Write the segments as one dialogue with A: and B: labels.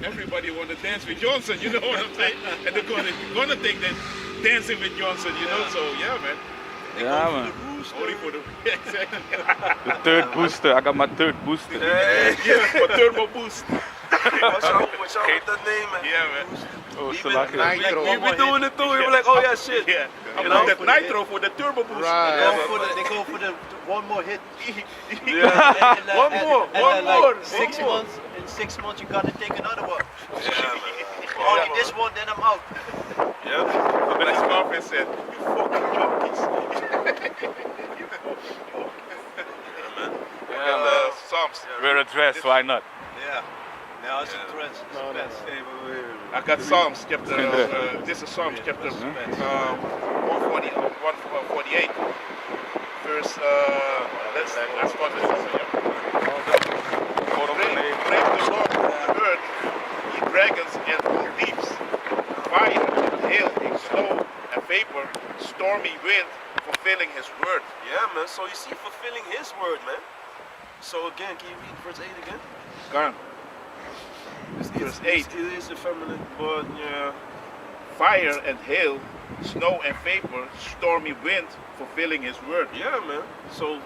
A: everybody want to dance with Johnson, you know what I'm saying? And they're gonna think that dancing with Johnson, you know. So yeah, man.
B: Yeah, man.
A: Only for the exactly.
B: The third booster. I got my third booster.
A: Yeah, for turbo boost.
C: What's up with that name, man?
A: Yeah, man.
B: Oh, so
C: We
B: lucky.
C: be doing it too. We be like, oh yeah, shit.
A: Yeah.
C: You
A: I
C: know?
A: put that nitro for the turbo boost.
D: Right. They go for the one more hit.
C: Yeah. One more.
D: Like 6 months. In 6 months, you gotta take another one.
C: Yeah, man.
D: Only this one, then I'm out.
C: Yeah.
A: But like Scarface said, you fucking junkies.
C: Yeah, man.
A: Psalms.
B: Wear a dress, why not?
D: Yeah. Now it's a threat. It's the best.
A: I got Psalms chapter. This is Psalms chapter 140, 148. Verse. Let's start with this. Pray the Lord, the earth, ye dragons and all deeps, fire and hail, snow and vapor, stormy wind, fulfilling His word.
C: Yeah, man. So you see, fulfilling His word, man. So again, can you read verse 8 again?
A: Gone. Verse 8.
C: It is effeminate, but yeah.
A: Fire and hail, snow and vapor, stormy wind, fulfilling His word.
C: Yeah, man. So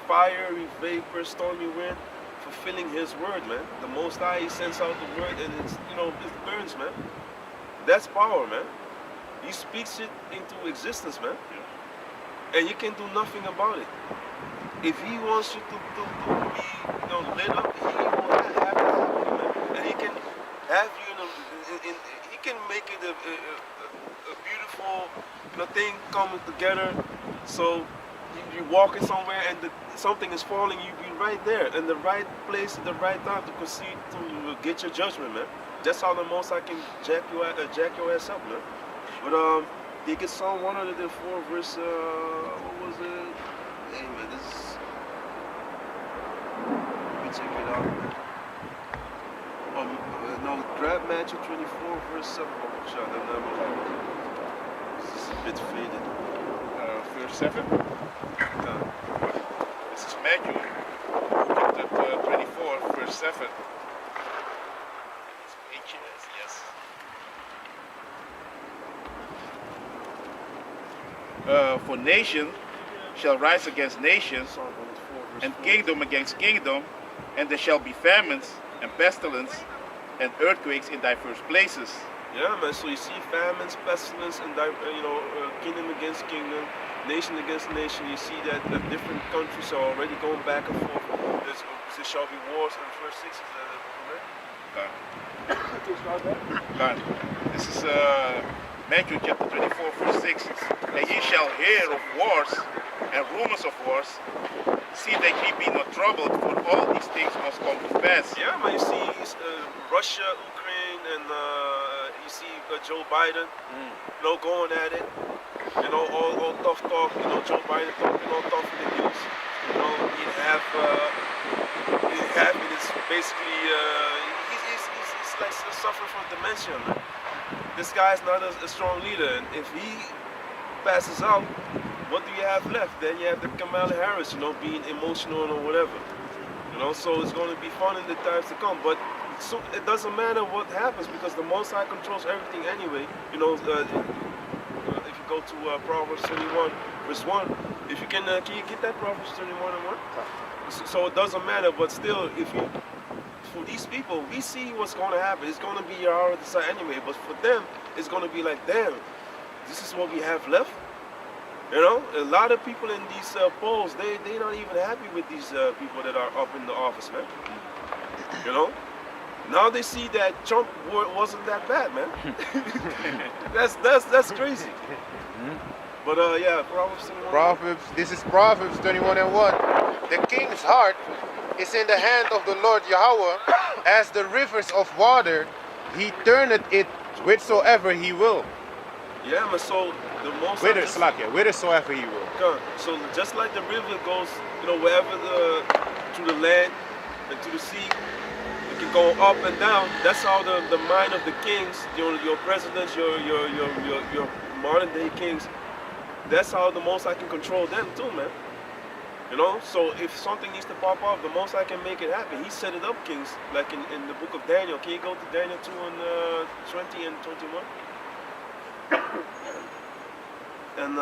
C: fiery vapor, stormy wind, fulfilling His word, man. The Most High, He sends out the word, and it's, you know, it burns, man. That's power, man. He speaks it into existence, man. And you can do nothing about it. If He wants you to be, you know, lit up, He will have that happen, man. And He can have you in He can make it a beautiful, you know, thing coming together. So you're walking somewhere and something is falling, you be right there in the right place at the right time to proceed to get your judgment, man. That's how the Most I can jack your ass up, man. But you get Psalm 104 verse what was it? Hey man, this is, let me check it out. No, grab Matthew 24 verse 7. Oh, shut up, this is a bit faded.
A: Verse 7.
C: Yeah.
A: This is Matthew, chapter 24, verse 7. Yes. For nation shall rise against nations,
C: Psalm 104 verse
A: and
C: 4.
A: kingdom against kingdom, and there shall be famines and pestilence and earthquakes in diverse places.
C: Yeah, man. So you see famines, pestilence, and kingdom against kingdom, nation against nation. You see that the different countries are already going back and forth. There shall be wars in verse 6. Is that correct?
A: God. This is Matthew chapter 24, verse 6. And ye shall hear of wars and rumors of wars. See that ye be not troubled, for all these things must come to pass.
C: Yeah, man. You see Russia, Ukraine, and you see Joe Biden, you know, going at it. You know, all tough talk. You know, Joe Biden talking all tough in the news. You know, he'd have it is basically he's like suffering from dementia, man. This guy's not a strong leader, and if he passes out, what do you have left? Then you have the Kamala Harris, you know, being emotional or whatever. You know, so it's going to be fun in the times to come. But so it doesn't matter what happens because the Most High controls everything anyway. You know, if you go to Proverbs 21, verse 1, if you can you get that Proverbs 21 and 1? So it doesn't matter, but still, if you, for these people, we see what's going to happen. It's going to be our decide anyway, but for them, it's going to be like, damn, this is what we have left. You know, a lot of people in these polls, they're not even happy with these people that are up in the office, man. You know? Now they see that Trump wasn't that bad, man. that's crazy. But yeah, Proverbs 21.
E: This is Proverbs 21 and 1. The king's heart is in the hand of the Lord Yahweh, as the rivers of water, He turneth it whithersoever He will.
C: Yeah, man, so the most...
E: Whithersoever He will.
C: So just like the river goes, you know, wherever through the land and to the sea, it can go up and down. That's how the mind of the kings, your presidents, your modern day kings, that's how the Most High can control them too, man. You know, so if something needs to pop up, the Most High can make it happen. He set it up, kings, like in the book of Daniel. Can you go to Daniel 2 and 20 and 21? And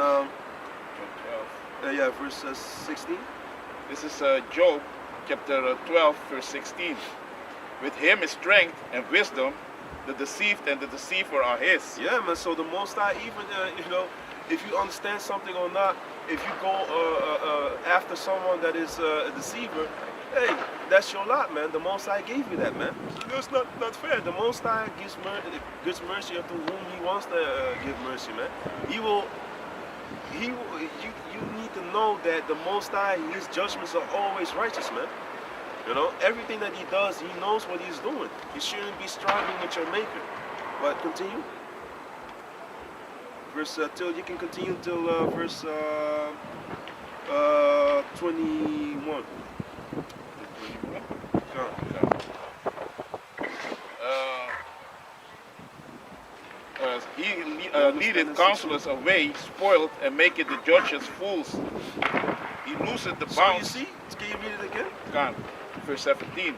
C: yeah, verse 16.
A: This is Job chapter 12, verse 16. With him is strength and wisdom. The deceived and the deceiver are his.
C: Yeah, man. So the Most High, even you know, if you understand something or not, if you go after someone that is a deceiver, hey, that's your lot, man. The Most High gave you that, man. So that's not fair. The Most High gives mercy unto whom He wants to give mercy, man. You need to know that the Most High, His judgments are always righteous, man. You know, everything that He does, He knows what He's doing. You shouldn't be striving with your Maker. But continue. Verse till you can continue till verse 21.
A: He leadeth counselors away, spoiled, and maketh the judges fools. He looseth the
C: So you
A: bounds.
C: see, can you read it again?
A: God, verse 17.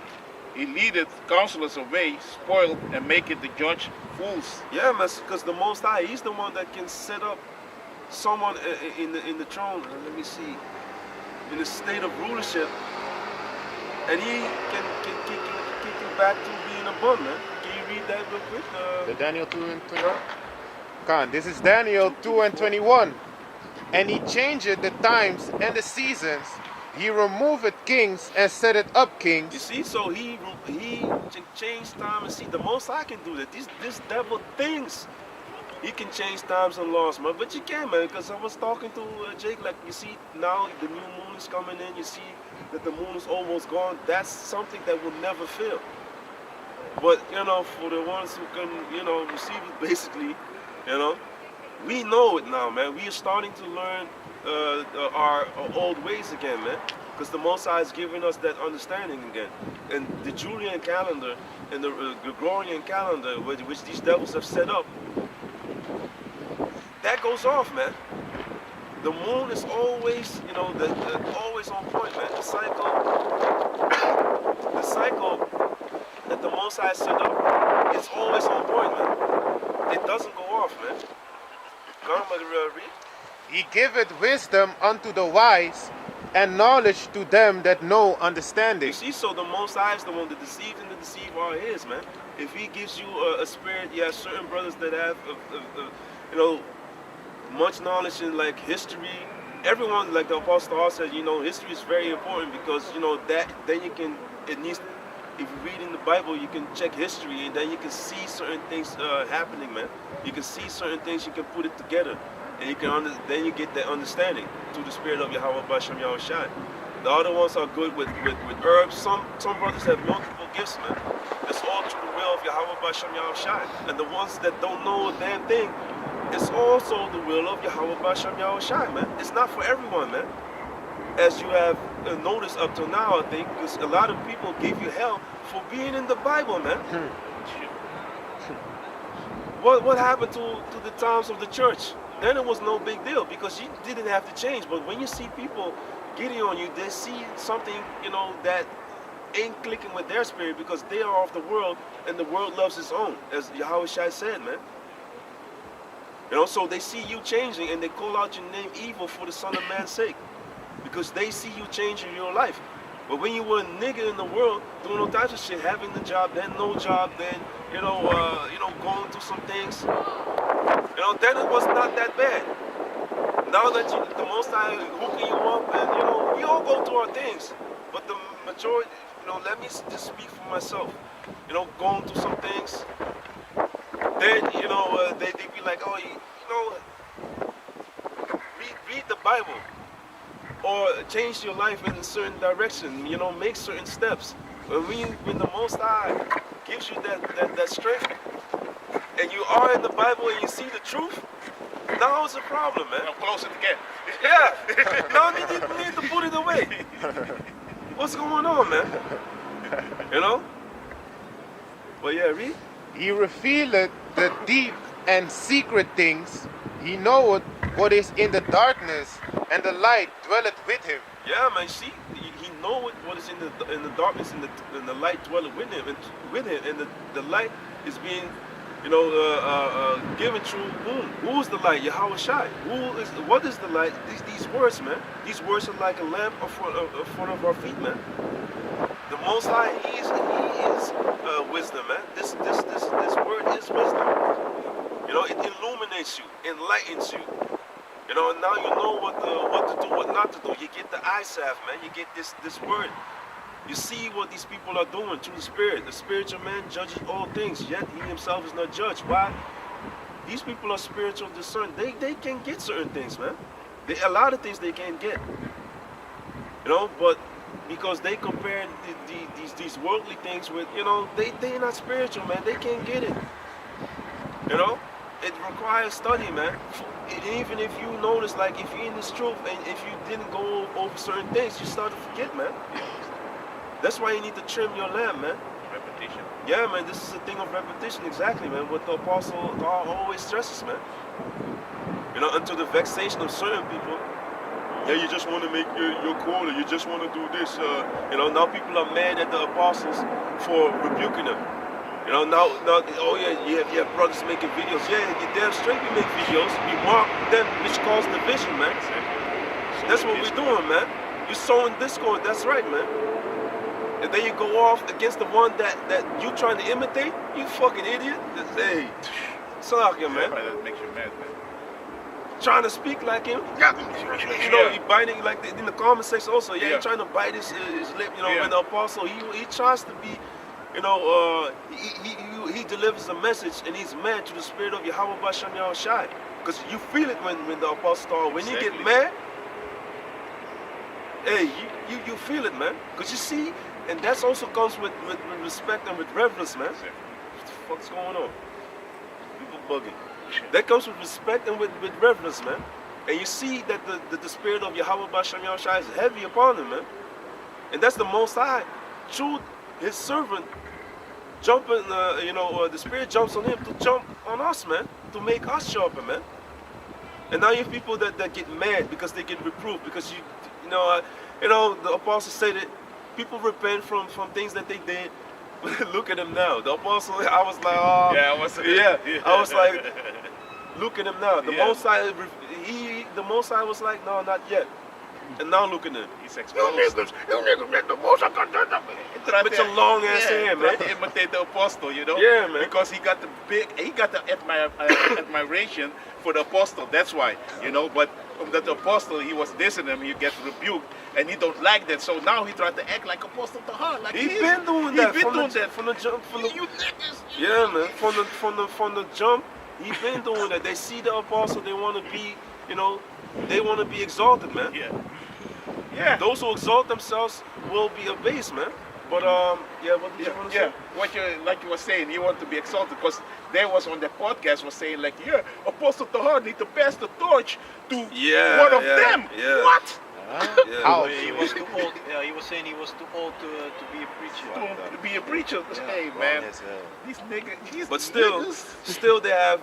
A: He leadeth counselors away, spoiled, and maketh the judge fools.
C: Yeah, man, because the Most High, He's the one that can set up someone in the throne. Let me see, in the state of rulership, and He can kick you back to being a bum, man. Can you read that real quick?
E: The Daniel 2 and 21. Come, this is Daniel 2 and 21. And He changeth the times and the seasons. He removeth kings and setteth up
C: You
E: kings.
C: see, so he changed time and see. The Most High can do that. This devil thinks he can change times and laws, man. But you can't, man, because I was talking to Jake. Like, you see, now the new moon is coming in. You see that the moon is almost gone. That's something that will never fail. But you know, for the ones who can, you know, receive it, basically, you know, we know it now, man. We are starting to learn our old ways again, man. Because the Most High is giving us that understanding again. And the Julian calendar and the Gregorian calendar, which these devils have set up, that goes off, man. The moon is always, you know, always on point, man. The cycle that the Most High set up, it's always on point, man. It doesn't go off, man. Go on, read.
E: He giveth wisdom unto the wise, and knowledge to them that know understanding.
C: You see, so the Most High is the one that deceived and the deceiver are His, man. If He gives you a spirit, you have certain brothers that have, you know, much knowledge in like history. Everyone, like the Apostle Paul said, you know, history is very important because you know that then you can. It needs. If you read in the Bible, you can check history and then you can see certain things happening, man. You can see certain things. You can put it together. And you can then you get that understanding through the spirit of Yahweh Bashem Yahushai. The other ones are good with herbs. Some brothers have multiple gifts, man. It's all through the will of Yahweh Bashem Yahushai. And the ones that don't know a damn thing, it's also the will of Yahweh Bashem Yahushai, man. It's not for everyone, man. As you have noticed up till now, I think, because a lot of people gave you hell for being in the Bible, man. What happened to the times of the church? Then it was no big deal because you didn't have to change. But when you see people getting on you, they see something, you know, that ain't clicking with their spirit because they are of the world and the world loves its own, as Yahweh Shai said, man. You know, so they see you changing and they call out your name evil for the Son of Man's sake because they see you changing your life. But when you were a nigga in the world, doing all types of shit, having the job, then no job, then, you know, going through some things, you know, then it was not that bad. Now that the Most High hooking you up, and, you know, we all go through our things. But the majority, you know, let me just speak for myself. You know, going through some things, then, you know, they be like, oh, you know, read the Bible. Or change your life in a certain direction, you know, make certain steps. When the Most High gives you that strength, and you are in the Bible and you see the truth, now it's a problem, man.
A: I'm closer to get.
C: Yeah. Now you need to put it away. What's going on, man? You know? But yeah, read.
E: He revealeth the deep and secret things. He knoweth what is in the darkness, and the light dwelleth with him.
C: Yeah, man. See, he know what is in the darkness, and the light dwelleth with him, and the light is being, given through whom? Who is the light? Yahweh Shai. What is the light? These words, man. These words are like a lamp in front of our feet, man. The Most High, He is wisdom, man. This word is wisdom. It illuminates you, enlightens you. And now you know what to do, what not to do. You get the eye salve, man. You get this word. You see what these people are doing through the Spirit. The spiritual man judges all things, yet he himself is not judged. Why? These people are spiritual discerned. They can get certain things, man. A lot of things they can't get. But because they compare these worldly things with, they're not spiritual, man. They can't get it. It requires study, man. Even if you notice, like, if you're in this truth and if you didn't go over certain things, you start to forget, man. That's why you need to trim your lamp, man.
A: Repetition.
C: Yeah, man, this is a thing of repetition, exactly, man. What the Apostle Paul always stresses, man. Until the vexation of certain people. Yeah, you just want to make your quota. You just want to do this. Now people are mad at the apostles for rebuking them. Now, oh yeah, you have brothers making videos. Yeah, you damn straight we make videos. We mark them, which cause division, man. That's what we're doing, man. You're sowing discord. That's right, man. And then you go off against the one that you trying to imitate. You fucking idiot. Hey, sorry, man.
A: That makes you mad, man.
C: Trying to speak like him. He biting like in the comment section also. Yeah, he trying to bite his lip. When the apostle he tries to be. He delivers a message and he's mad to the spirit of Yahweh Bashem Yahweh Shai. Because you feel it when the apostle start. When you get mad, hey, you feel it, man. Because you see, and that also comes with respect and with reverence, man. What the fuck's going on? People bugging. That comes with respect and with reverence, man. And you see that the spirit of Yahweh Bashem Yahweh Shai is heavy upon him, man. And that's the Most High. Through his servant, jumping, the Spirit jumps on him to jump on us, man, to make us sharper, man. And now you have people that get mad because they get reproved because the apostles say that people repent from things that they did. Look at him now. The apostle, I was like, oh, I was like, look at him now. The Most High, the Most High was like, no, not yet. And now look at him.
A: He's exposed. You niggas make the most.
C: It's a long ass hand, man.
A: To imitate the apostle,
C: Yeah, man.
A: Because he got the admiration for the apostle. That's why, But that the apostle, he was dissing him. He gets rebuked, and he don't like that. So now he tried to act like apostle to her. Like
C: He's been doing that. From the jump.
A: You niggas.
C: Yeah, man. From the jump, he's been doing that. They see the apostle. They want to be, they want to be exalted, man.
A: Yeah.
C: Those who exalt themselves will be abased, man. But what did you want to say?
A: Like you were saying, you want to be exalted because they was on the podcast was saying like, Apostle Tahar need to pass the torch to one of them.
C: Yeah.
A: What?
E: How?
D: He was too old. Yeah, he was saying he was too old to be a preacher.
A: To be a preacher. Hey man, these niggas.
C: But still they have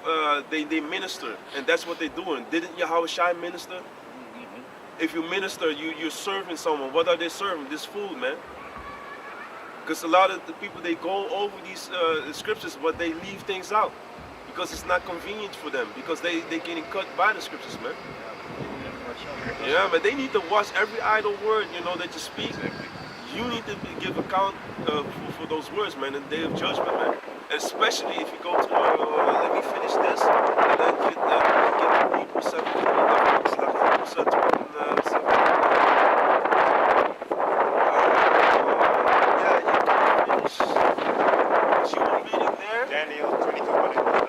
C: they minister, and that's what they're doing. Didn't Yahweh Shai minister? If you minister, you're serving someone. What are they serving? This food, man. Because a lot of the people, they go over these scriptures, but they leave things out because it's not convenient for them, because they're getting cut by the scriptures, man. Yeah, but they need to watch every idle word, that you speak. You need to give account for those words, man, in the day of judgment, man. And especially if you go to, let me finish this, and then get Hebrews 7, Hebrews 7.
E: Daniel 22.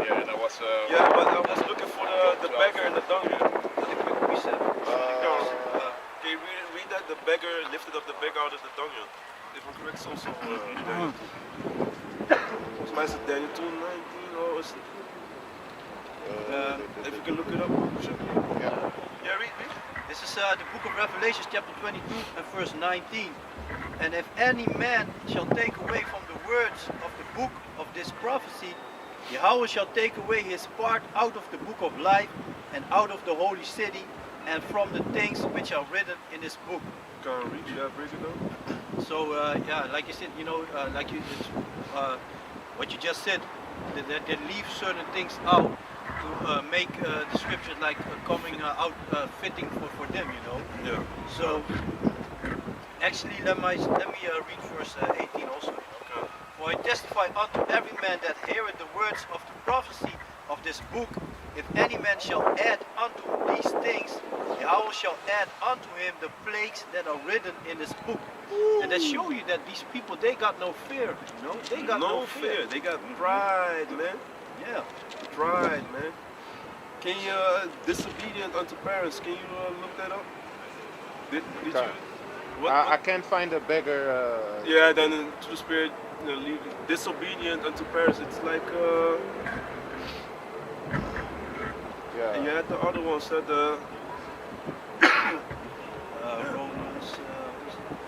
E: Yeah,
A: that was.
C: But I was looking for the beggar and the donkey. Can you read that? The beggar lifted up the beggar out of the dungeon. If I'm correct, it's also Daniel 2. Somebody said Daniel 2:19 or is it? If you can look it up. Yeah, read.
D: This is the book of Revelation, chapter 22 and verse 19. And if any man shall take away from the words of the book of this prophecy, Yahweh shall take away his part out of the book of life and out of the holy city and from the things which are written in this book.
C: Can't read. You have break it down.
D: So yeah, like you said, like what you just said, that they leave certain things out to make the scriptures like coming out fitting for them,
C: Yeah.
D: So actually, let me read verse 18 also.
C: Okay.
D: For I testify unto every man that heareth the words of the prophecy of this book, if any man shall add unto these things, Yahweh shall add unto him the plagues that are written in this book. And that show you that these people, they got no fear, They got no fear.
C: They got pride, man.
D: Yeah.
C: Pride, man. Can you disobedient unto parents? Can you look that up? Did you?
E: I can't find a beggar.
C: Yeah, then to the spirit, leave disobedient unto parents. It's like
E: Yeah.
C: and you had the other one said
D: Romans,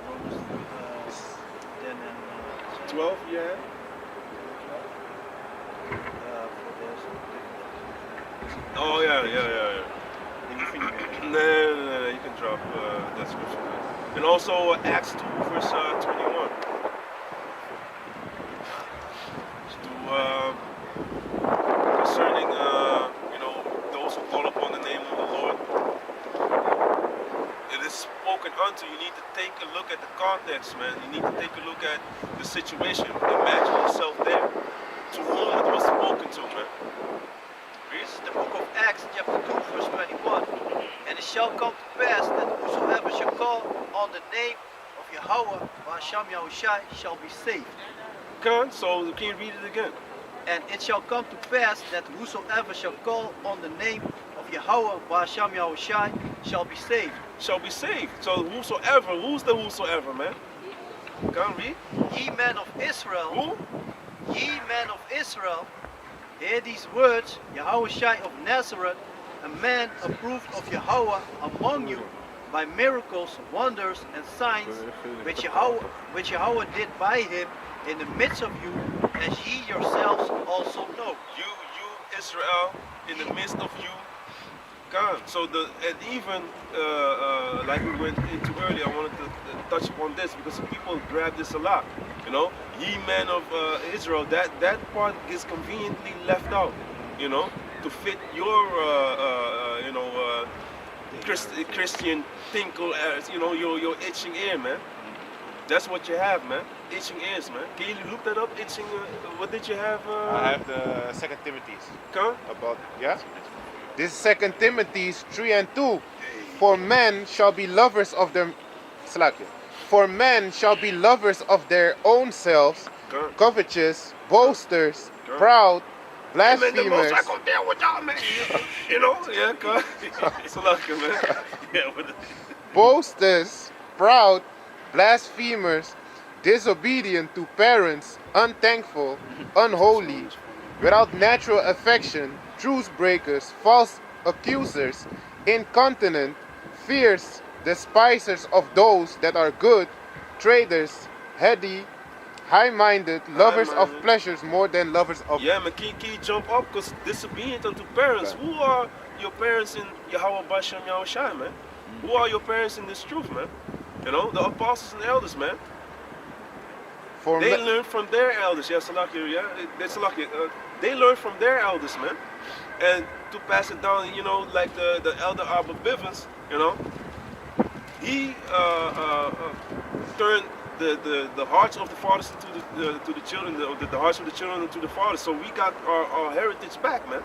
D: Romans 10 and
C: 12. Yeah.
D: for this.
C: Oh yeah.
D: Did you finish it?
C: No, you can drop that scripture. And also Acts 2 verse 21. Concerning those who call upon the name of the Lord. It is spoken unto. You need to take a look at the context, man. You need to take a look at the situation. Imagine yourself there. To whom it was spoken to, man.
D: This is the book of Acts, chapter 2, verse 21. And it shall come to pass that whosoever shall call on the name of Yahweh, Hashem Yahushai, shall be saved.
C: Okay, so can you read it again?
D: And it shall come to pass that whosoever shall call on the name of Yahweh, Hashem Yahushai, shall be saved.
C: Shall be saved. So whosoever, who's the whosoever, man? Can read?
D: Ye men of Israel,
C: Who?
D: ye men of Israel, hear these words, Yahushai of Nazareth, a man approved of Yahweh among you by miracles, wonders, and signs which Yahweh did by him in the midst of you, as ye yourselves also know.
C: You Israel, in the midst of you. God. So and even like we went into earlier, I wanted to touch upon this because people grab this a lot. Ye men of Israel. That part gets conveniently left out. To fit your Christian tinkle as your itching ear, man. That's what you have, man. Itching ears, man. Can you look that up? Itching. What did you have?
E: I have the Second Timothy's
C: Huh?
E: about This is 2 Timothy 3 and 2. For men shall be lovers of them. For men shall be lovers of their own selves,
C: Good.
E: covetous, boasters,
C: Good.
E: proud,
C: Man, the most
E: blasphemers.
C: I go there with y'all, man. Yeah, God. It's a lucky, man. Yeah,
E: Boasters, proud, blasphemers, disobedient to parents, unthankful, unholy, without natural affection, truce breakers, false accusers, incontinent, fierce, despisers of those that are good, traitors, heady, high-minded, lovers of pleasures more than lovers of...
C: Yeah, man, can you jump up? Because disobedient unto parents. Who are your parents in Yahweh Bashem Yahushai, man? Who are your parents in this truth, man? The apostles and elders, man.
E: For
C: They
E: me-
C: learned from their elders. Yeah, Salaki, yeah. That's Salaki. They learned from their elders, man. And to pass it down, like the elder Abba Bivens, he turned the hearts of the fathers to the children, the hearts of the children to the fathers. So we got our heritage back, man.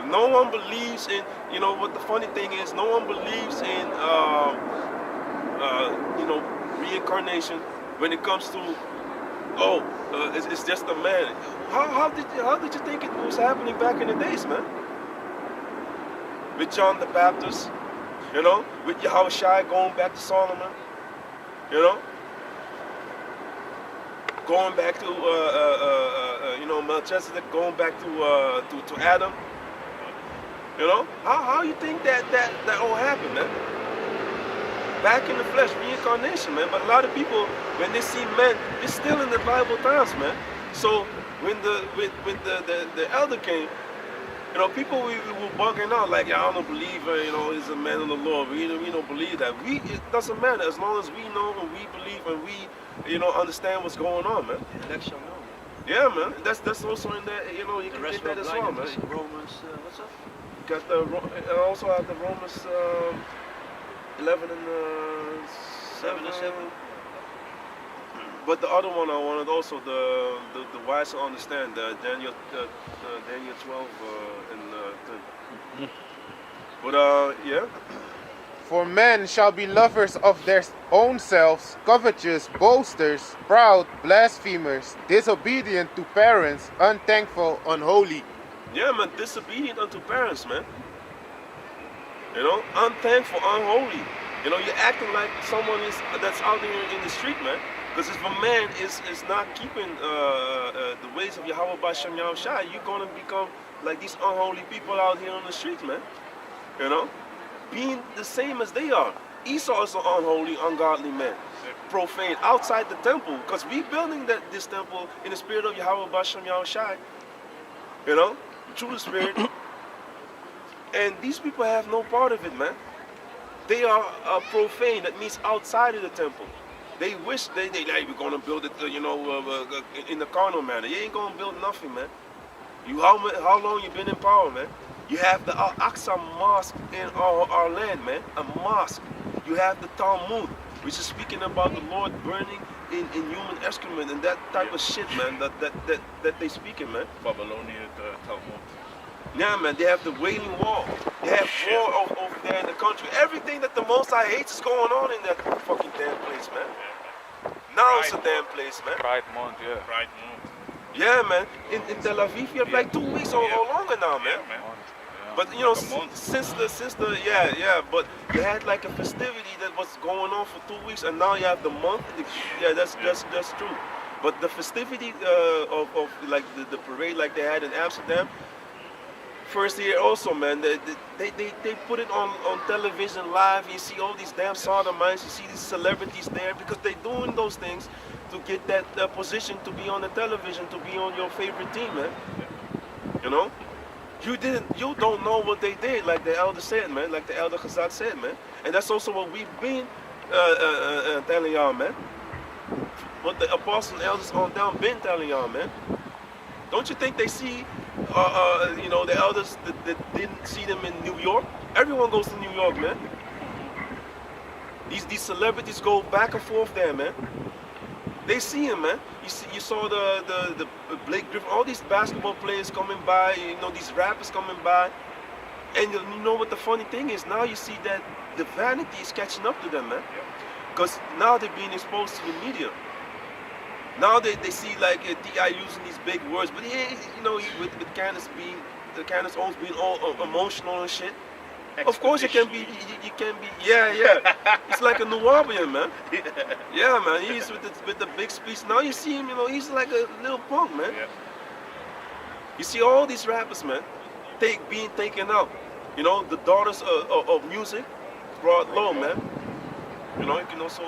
C: No one believes in, what the funny thing is, no one believes in, reincarnation when it comes to, it's just a man. How did you think it was happening back in the days, man? With John the Baptist, with Yahushai going back to Solomon, going back to Melchizedek, going back to Adam. How you think that all happened, man? Back in the flesh, reincarnation, man. But a lot of people, when they see men, it's still in the Bible times, man. So when the elder came, You know, people we were bugging out like, I don't believe, he's a man of the Lord. We don't believe that. It doesn't matter as long as we know and we believe and we, understand what's going on, man.
D: The elect shall know.
C: Yeah, man. That's also in there. You
D: The
C: can
D: rest
C: get that
D: will
C: as well, man.
D: blindness. Romans, what's up?
C: Got I also have the Romans 11 and
D: 7 and 7.
C: But the other one I wanted also the wise to understand Daniel 12 and 10. But yeah.
E: For men shall be lovers of their own selves, covetous, boasters, proud, blasphemers, disobedient to parents, unthankful, unholy.
C: Yeah, man, disobedient unto parents, man. Unthankful, unholy. You're acting like someone that's out there in the street, man. Because if a man is not keeping the ways of Yahweh Bashem Yahushai, you're gonna become like these unholy people out here on the streets, man. Being the same as they are. Esau is an unholy, ungodly man, profane outside the temple. Because we building this temple in the spirit of Yahweh Bashem Yahushai. Through the spirit. And these people have no part of it, man. They are profane. That means outside of the temple. They wish we're gonna build it, in the carnal manner. You ain't gonna build nothing, man. How long you been in power, man? You have the Al-Aqsa Mosque in our land, man. A mosque. You have the Talmud, which is speaking about the Lord burning in human excrement and that type of shit, man. That they speaking, man.
A: Babylonian Talmud.
C: Yeah, man. They have the Wailing Wall. They have war over there in the country. Everything that the Most High hates is going on in that fucking damn place, man. Now it's a damn place, man.
B: Pride Month, yeah.
A: Pride Month.
C: Yeah, man. In Tel Aviv, you have like 2 weeks or longer now, man.
A: Yeah, man.
C: But since the but you had like a festivity that was going on for 2 weeks, and now you have the month. Yeah, that's true. But the festivity of like the parade like they had in Amsterdam, first year also, man. They put it on television live. You see all these damn sodomites. You see these celebrities there because they're doing those things to get that position to be on the television, to be on your favorite team, man. You don't know what they did, like the elder said, man, like the elder Chazak said, man. And that's also what we've been telling y'all, man. What the apostles and elders on down been telling y'all, man. Don't you think they see, the elders that didn't see them in New York? Everyone goes to New York, man. These celebrities go back and forth there, man. They see him, man. You saw the Blake Griffin, all these basketball players coming by, these rappers coming by. And you know what the funny thing is? Now you see that the vanity is catching up to them, man. Because now they're being exposed to the media. Now they see like D.I. using these big words, but with Candace Owens being all emotional and shit. Of course you can be, yeah. He's like a Nubian, man. Yeah, man. He's with the big speech. Now you see him, he's like a little punk, man.
A: Yeah.
C: You see all these rappers, man, being taken out. The daughters of music brought low, man. You can also.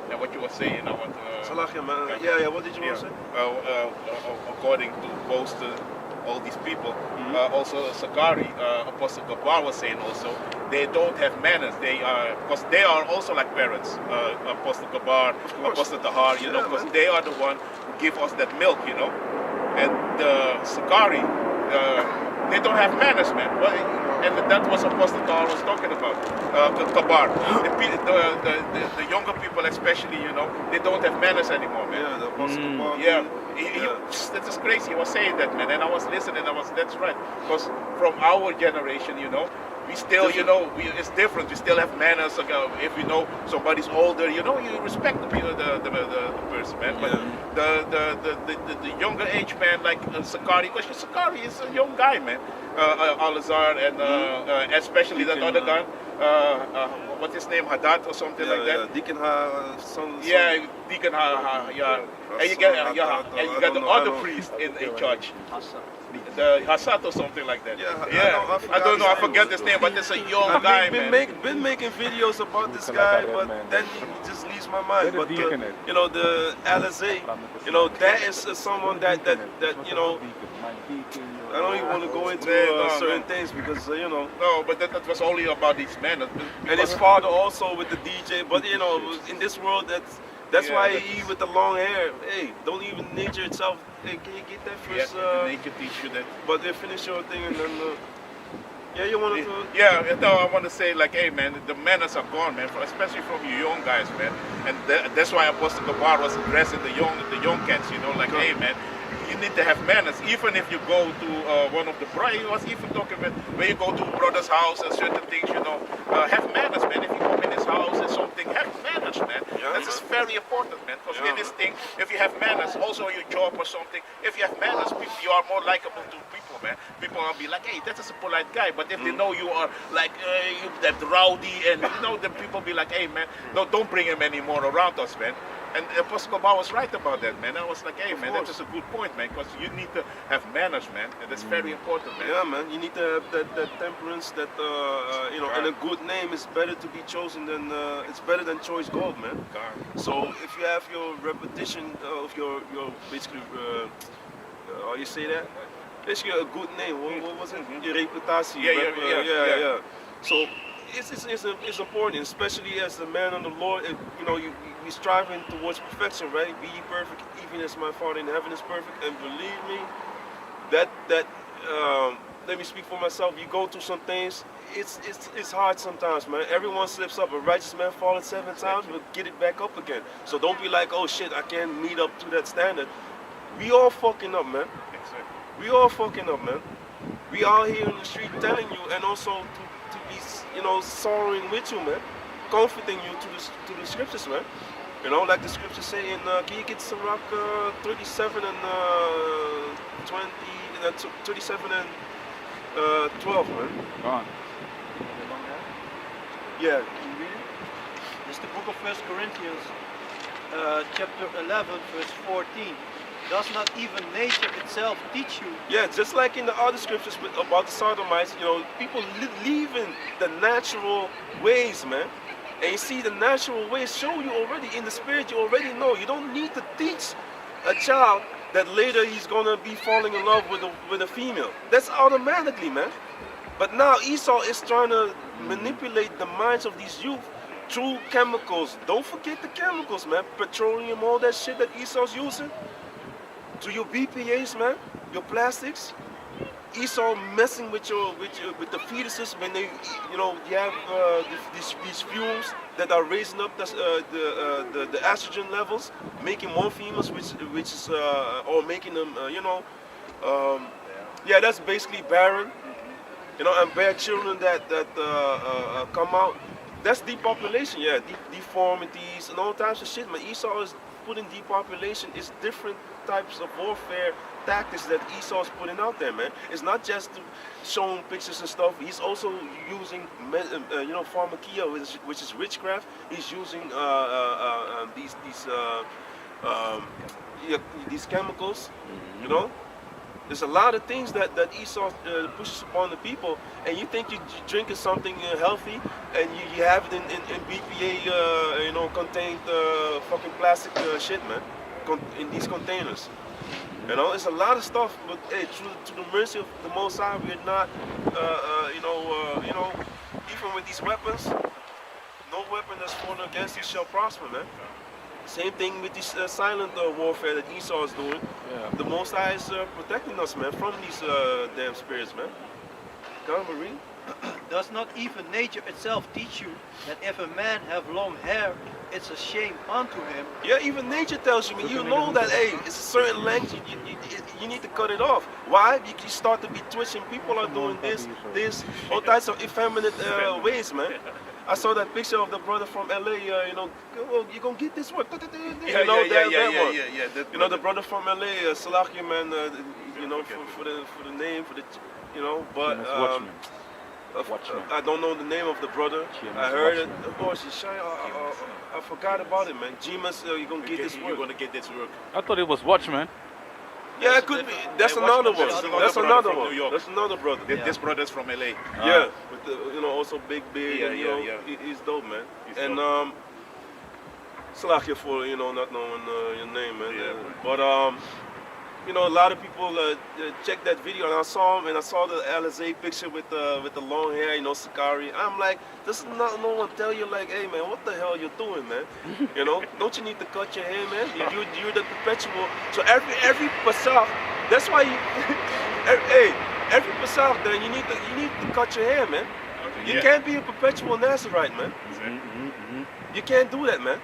A: And what you were saying, I want to.
C: Salahia, man. Yeah. What did you want to say?
A: According to both all these people, also Sakari, Apostle Gabar was saying also, they don't have manners. Because they are also like parents. Apostle Gabar, Apostle Tahar, because they are the one who give us that milk, And Sakari, they don't have manners, man. And that was Apostle Tahar was talking about. Gabar, the younger people especially, they don't have manners anymore, man.
C: Yeah, the Apostle Gabar.
A: Yeah. That's just crazy. He was saying that, man, and I was listening. That's right. Because from our generation, we still, it's different. We still have manners. If you know somebody's older, you respect the person, man. But the younger age man, like Sakari, because Sakari is a young guy, man. Al-Azhar and especially that other guy. What's his name? Haddad or something like that.
C: Deacon
A: Yeah, Deacon yeah. And you got the other priest in church. The Hassad or something like that.
C: Yeah.
A: I don't know. I forget his name, but it's a young guy, man.
C: Been making videos about this guy, but then he just leaves my mind.
B: Let
C: But
B: it deacon it.
C: you know, the Alizé, you know, that is someone that you know. I don't even want to go into certain things because you know.
A: No, but that was only about these men.
C: And his father also with the DJ. But you know, in this world, that's
A: Yeah,
C: why
A: that's-
C: he with the long hair. Hey, don't even nature itself. Hey, can you get that
A: Yeah,
C: first?
A: the nature teach you that.
C: But they finish your thing and then. Yeah, you wanted to.
A: Yeah, no, I want to say like, hey man, the manners are gone, man, especially from you young guys, man. And that's why Apostle Gabar was addressing the young cats, you know, like, hey man, you need to have manners. Even if you go to one of the brothers, he was even talking about when you go to a brother's house and certain things, you know, have manners, man. If you come in his house and something, have manners, man.
C: Yeah,
A: That is very important, man. Because in this thing, if you have manners, also your job or something, if you have manners, you are more likable to people, man. People will be like, hey, that is a polite guy. But if they know you are like you that rowdy, and you know, then people be like, hey, man, no, don't bring him anymore around us, man. And Apostle Gabar was right about that, man. I was like, hey, man, that is a good point, man, because you need to have manners, man, and that's very important, man.
C: Yeah, man, you need to have that temperance, that you know, and a good name is better to be chosen than it's better than choice gold, man. So if you have your repetition of your basically, how you say that? Basically a good name. What was it? Your reputatie.
A: Yeah.
C: So it's important, especially as a man of the Lord. You know, you striving towards perfection, right? Be ye perfect, even as my Father in heaven is perfect. And believe me, that let me speak for myself. You go through some things. It's hard sometimes, man. Everyone slips up. A righteous man falleth 7 times, but get it back up again. So don't be like, oh shit, I can't meet up to that standard. We all fucking up, man. We all fucking up, man. We all here in the street telling you, and also to be, you know, sorrowing with you, man, comforting you to the scriptures, man. You know, like the scriptures say in, can you get some rock 37 and 20, 37 and 12, man.
B: Gone.
C: Yeah.
D: Can you read it? It's the book of 1 Corinthians, chapter 11, verse 14. Does not even nature itself teach you?
C: Yeah, just like in the other scriptures about the Sodomites, you know, people leaving the natural ways, man. And you see, the natural ways show you already in the spirit. You already know. You don't need to teach a child that later he's gonna be falling in love with a female. That's automatically, man. But now Esau is trying to manipulate the minds of these youth through chemicals. Don't forget the chemicals, man. Petroleum, all that shit that Esau's using. To your BPAs, man, your plastics. Esau messing with the fetuses when they, you know, you have these fuels that are raising up the estrogen levels, making more females, which is or making them, you know, yeah, that's basically barren, you know, and bear children that come out. That's depopulation, yeah, deformities and all types of shit, man. Esau is putting depopulation. It's different types of warfare tactics that Esau's putting out there, man. It's not just showing pictures and stuff. He's also using, you know, pharmakia, which is witchcraft. He's using these chemicals, you know. There's a lot of things that Esau pushes upon the people, and you think you're drinking something healthy, and you have it in BPA, you know, contained fucking plastic shit, man, in these containers. You know, it's a lot of stuff, but hey, to the mercy of the Most High, we're not, you know, even with these weapons, no weapon that's formed against you shall prosper, man. Same thing with this silent warfare that Esau is doing.
B: Yeah.
C: The Most High is protecting us, man, from these damn spirits, man. Come, Marie.
D: Does not even nature itself teach you that if a man have long hair, it's a shame unto him?
C: Yeah, even nature tells you, man. You know that, hey, it's a certain length, you need to cut it off. Why? Because you start to be twitching. People are doing this, all types of effeminate ways, man. I saw that picture of the brother from LA, you know, well, you're gonna get this one. You know, that one. You know, the brother from LA, Salakia, man, you know, for the name, you know, but I don't know the name of the brother. I heard it. Of course, I forgot about it, man. Gmas, you're gonna get this work.
A: You're gonna get this work.
B: I thought it was Watchman.
C: Yeah, it could be. That's another one. That's another one. That's another brother.
A: This brother's from LA.
C: Yeah, with the, you know, also big beard. Yeah, you know, he's dope, man. And Salakia for not knowing your name, man.
A: Yeah,
C: But a lot of people checked that video, and I saw him, and I saw the Alizé picture with the long hair, Sakari. I'm like, this is not no one tell you like, hey man, what the hell you doing, man? Don't you need to cut your hair, man? You're the perpetual. So every Pesach, that's why you, every Pesach, then you need to cut your hair, man. You can't be a perpetual Nazarite, man. You can't do that, man.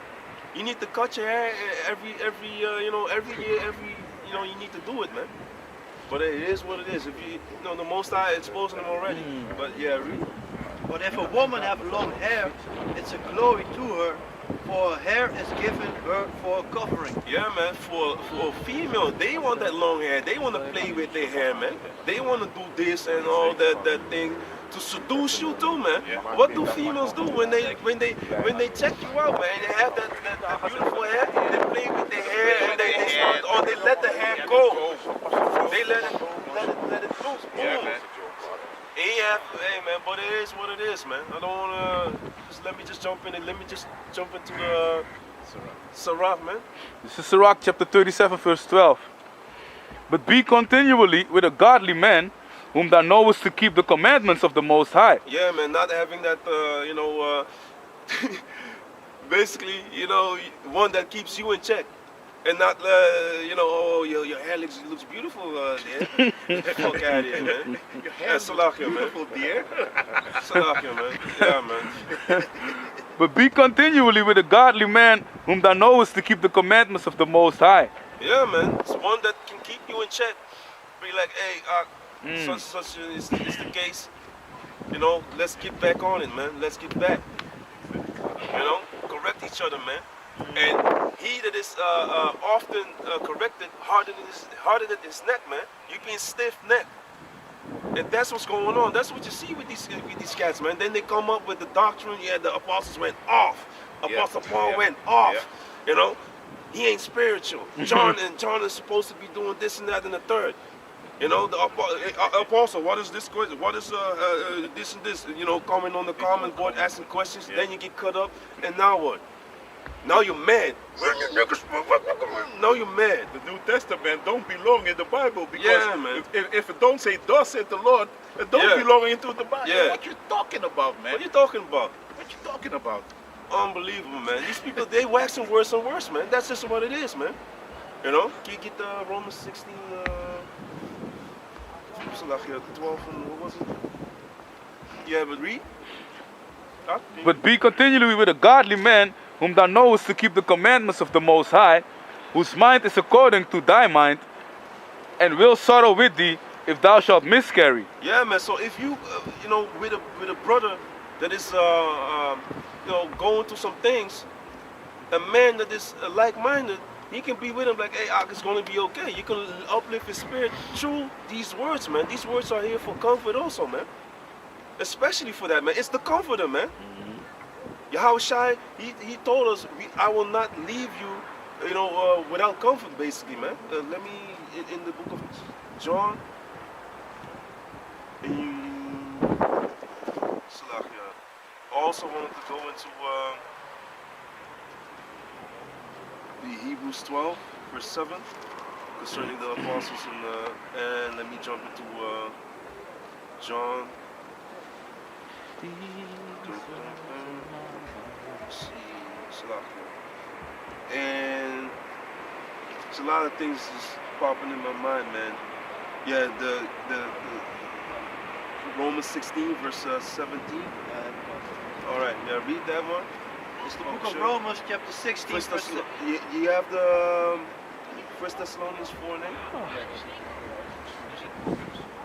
C: You need to cut your hair every year, you need to do it, man. But it is what it is. If the Most High exposing them already. But yeah, really.
D: But if a woman have long hair, it's a glory to her, for her hair is given her for a covering.
C: Yeah, man. For a female, they want that long hair. They want to play with their hair, man. They want to do this and all that thing to seduce you too, man. What do females do when they check you out, man? They have that beautiful hair, they play with their hair, and they let the hair go. They let it loose. Boom. Hey man, but it is what it is, man. I don't wanna let me just jump into the Sirach, man.
B: This is Sirach chapter 37, verse 12. But be continually with a godly man, whom thou knowest to keep the commandments of the Most High.
C: Yeah, man, not having that, basically, one that keeps you in check. And not, your hair looks beautiful there. Fuck out of here, man. Your hair Salakia, man. Beautiful, dear. Salakia, man. Yeah, man.
B: But be continually with a godly man, whom thou knowest to keep the commandments of the Most High.
C: Yeah, man. It's one that can keep you in check. Be like, hey, such is the case. Let's get back on it, man. Let's get back. Correct each other, man. And he that is often corrected, hardened his neck, man. You being stiff-necked. And that's what's going on. That's what you see with these cats, man. Then they come up with the doctrine. Yeah, the apostles went off. Apostle Paul went off. He ain't spiritual. John is supposed to be doing this and that and the third. The apostle, what is this question? What is this and this? Coming on the comment board, asking questions. Then you get cut up, and now what? Now you're mad. Now you're mad.
A: The New Testament don't belong in the Bible because
C: man.
A: If it don't say thus said the Lord, it don't belong into the Bible.
C: Yeah.
A: What you talking about, man?
C: What you talking about?
A: What you talking about?
C: Unbelievable, man. These people, they waxing worse and worse, man. That's just what it is, man. Can you get Romans 16, 12, and what was it? Yeah, but read.
B: But be continually with a godly man, whom thou knowest to keep the commandments of the Most High, whose mind is according to thy mind, and will sorrow with thee if thou shalt miscarry.
C: Yeah, man. So if you, with a brother that is, going through some things, a man that is like-minded, he can be with him like, hey, it's going to be okay. You can uplift his spirit through these words, man. These words are here for comfort also, man. Especially for that, man. It's the comforter, man. Yahweh Shai, he told us, I will not leave you, without comfort, basically, man. Let me, in the book of John, also wanted to go into the Hebrews 12, verse 7, concerning the apostles, and let me jump into John. And it's a lot of things just popping in my mind, man. Yeah, the Romans 16, verse 17. All right, yeah, read that one.
D: It's the book of Romans, chapter 16.
C: You have the 1 Thessalonians 4 name?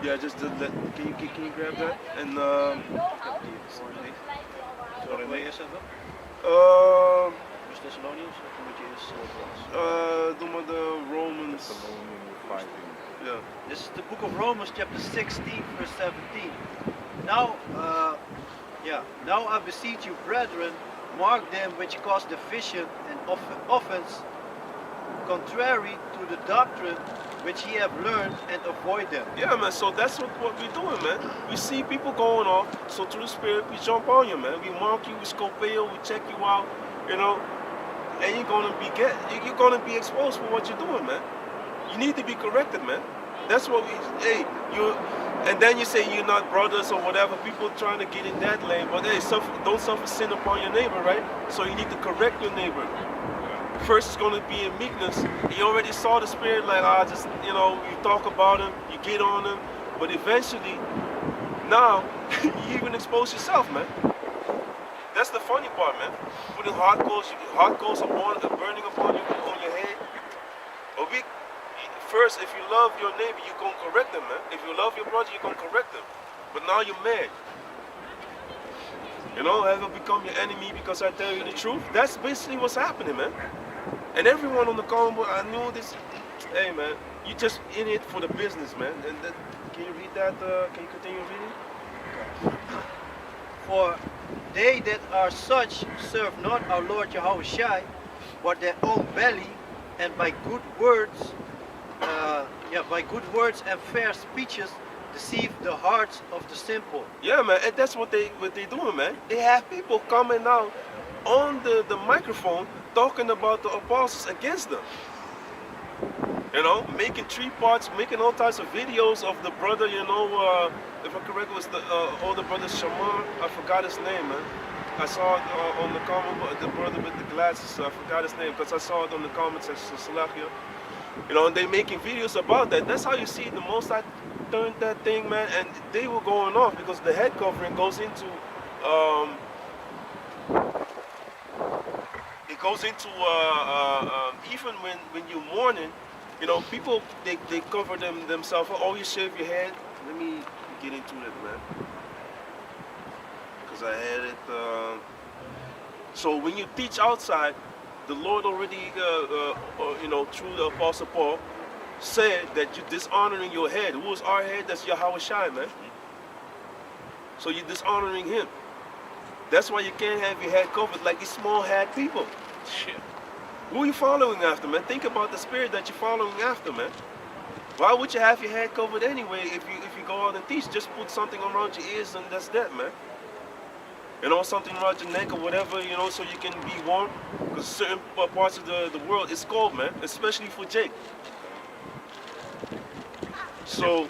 C: Yeah, just can you grab that? And doe maar de Romans. Yeah.
D: This is the book of Romans, chapter 16, verse 17. Now, now I beseech you, brethren, mark them which cause division and offense, contrary to the doctrine which ye have learned, and avoid them.
C: Yeah, man, so that's what we're doing, man. We see people going off, so through the Spirit, we jump on you, man. We mark you, we scope you, we check you out, and you're gonna be exposed for what you're doing, man. You need to be corrected, man. That's what and then you say you're not brothers or whatever. People trying to get in that lane, but hey, don't suffer sin upon your neighbor, right? So you need to correct your neighbor. First, it's going to be in meekness. You already saw the spirit, like, just, you talk about him, you get on him, but eventually, now, you even expose yourself, man. That's the funny part, man. Putting hot coals are burning upon your head. First, if you love your neighbor, you're going to correct them, man. If you love your brother, you're going to correct them. But now you're mad. Have you become your enemy because I tell you the truth? That's basically what's happening, man. And everyone on the comment, I knew this. Hey, man, you just in it for the business, man. And can you read that? Can you continue reading?
D: For they that are such serve not our Lord Yahushua, but their own belly, and by good words, and fair speeches deceive the hearts of the simple.
C: Yeah, man, and that's what they doing, man. They have people coming out on the microphone talking about the apostles against them. Making 3 parts, making all types of videos of the brother, if I'm correct, it was the older brother Shaman. I forgot his name, man. I saw it on the comment, the brother with the glasses, I forgot his name because I saw it on the comment section, Salakia. And they making videos about that. That's how you see the Most High turned that thing, man, and they were going off because the head covering goes into, even when you're mourning, people, they cover themselves. Oh, you shave your head. Let me get into it, man. Because I had it. So when you teach outside, the Lord already, through the Apostle Paul, said that you're dishonoring your head. Who is our head? That's Yahweh Shai, man. So you're dishonoring him. That's why you can't have your head covered like these small head people. Shit. Who are you following after, man? Think about the spirit that you're following after, man. Why would you have your head covered anyway if you go out and teach? Just put something around your ears and that's that, man. Something around your neck or whatever, so you can be warm. Because certain parts of the world, it's cold, man. Especially for Jake. So...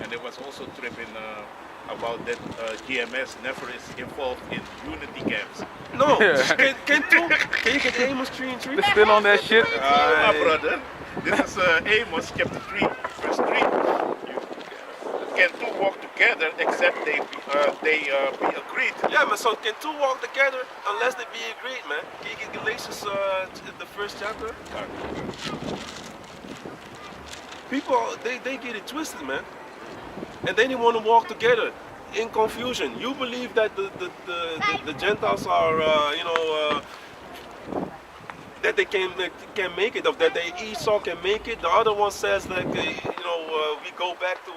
A: And there was also tripping about that GMS never is involved in unity camps.
C: No, can you get Amos 3 and 3?
B: They're still on that shit.
A: My brother, this is Amos chapter 3, verse 3. Can 2 walk together except they be agreed?
C: Yeah, man, so can 2 walk together unless they be agreed, man? Can you get Galatians, the 1st chapter? People, they get it twisted, man. And then they want to walk together in confusion. You believe that the Gentiles are, that they can make it, or that Esau can make it. The other one says that, we go back to,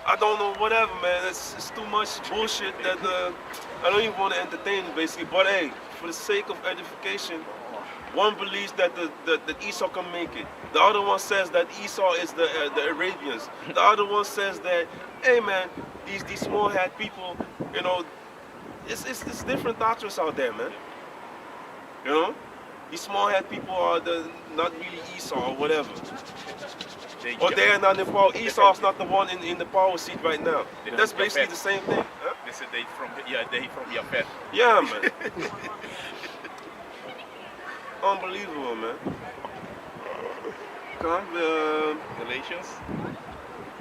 C: I don't know, whatever, man. It's too much bullshit that I don't even want to entertain, basically. But hey, for the sake of edification, one believes that that Esau can make it. The other one says that Esau is the Arabians. The other one says that, hey man, these small hat people, it's different doctrines out there, man. These small hat people are not really Esau or whatever. Or they're not in power. Esau's not the one in the power seat right now. That's basically the same thing. Huh?
A: They said they from Yafet.
C: Yeah, man. Unbelievable, man.
A: Galatians.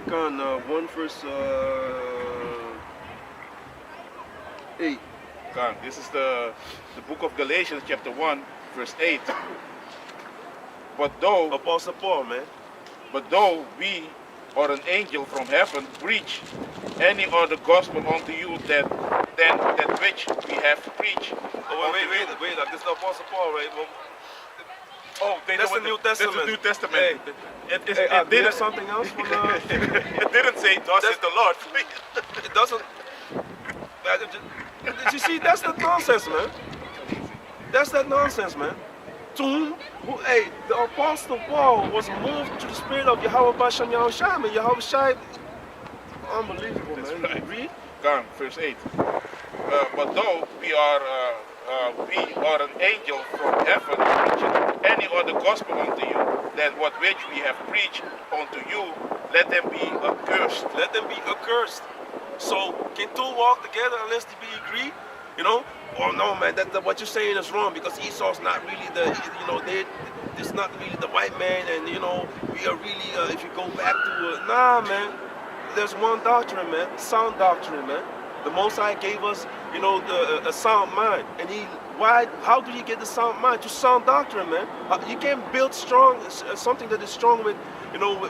C: 1 verse 8.
A: This is the book of Galatians, chapter 1, verse 8. But though
C: Apostle Paul, man.
A: But though we or an angel from heaven preach any other gospel unto you than that which we have preached.
C: Oh, wait, this is the Apostle Paul, right?
A: Oh,
C: that's the New Testament.
A: That's the New Testament.
C: Hey,
A: it didn't
C: something else.
A: It didn't say thus is the Lord.
C: It doesn't. You see, that's the nonsense, man. That's that nonsense, man. To whom, the Apostle Paul was moved to the spirit of Yahweh Basham Yahushua, man. Yahweh Shai, unbelievable,
A: That's
C: man.
A: Right.
C: Read.
A: Verse 8. But though we are be or an angel from heaven preaching any other gospel unto you than what which we have preached unto you, let them be accursed.
C: Let them be accursed. So can two walk together unless they be agreed? You know? Oh no, man, that what you're saying is wrong because Esau's not really it's not really the white man, and we are really. If you go back to nah, man, there's one doctrine, man, sound doctrine, man. The Most High gave us, a sound mind, and how do you get the sound mind? Through sound doctrine, man. You can't build strong something that is strong with,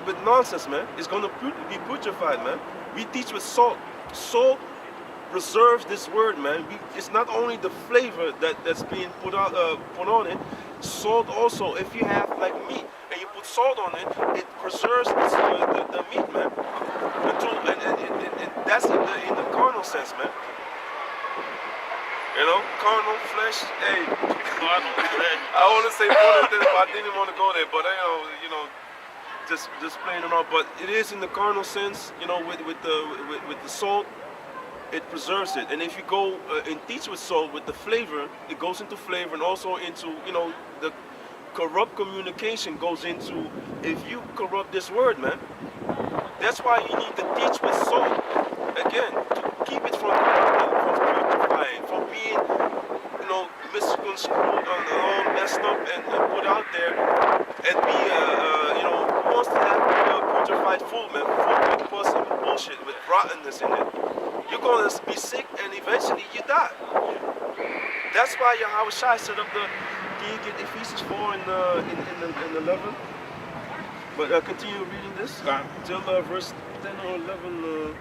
C: with nonsense, man. It's gonna be putrefied, man. We teach with salt. Salt preserves this word, man. It's not only the flavor that's being put on it. Salt also, if you have like meat and you put salt on it, it preserves the meat, man. And that's in the carnal sense, man. Carnal flesh. Hey,
A: Carnal flesh.
C: I want to say more than this, but I didn't want to go there. But just playing it off. But it is in the carnal sense, with the salt. It preserves it, and if you go and teach with salt, with the flavor, it goes into flavor, and also into the corrupt communication goes into. If you corrupt this word, man, that's why you need to teach with salt again to keep it from purifying, from being misconstrued and all messed up and put out there, and be who wants to have purified food, man, full with pus and bullshit with rottenness in it. You're going to be sick and eventually you die. That's why Yahweh Shai set up can you get Ephesians 4 in 11? But continue reading this till verse 10 or 11.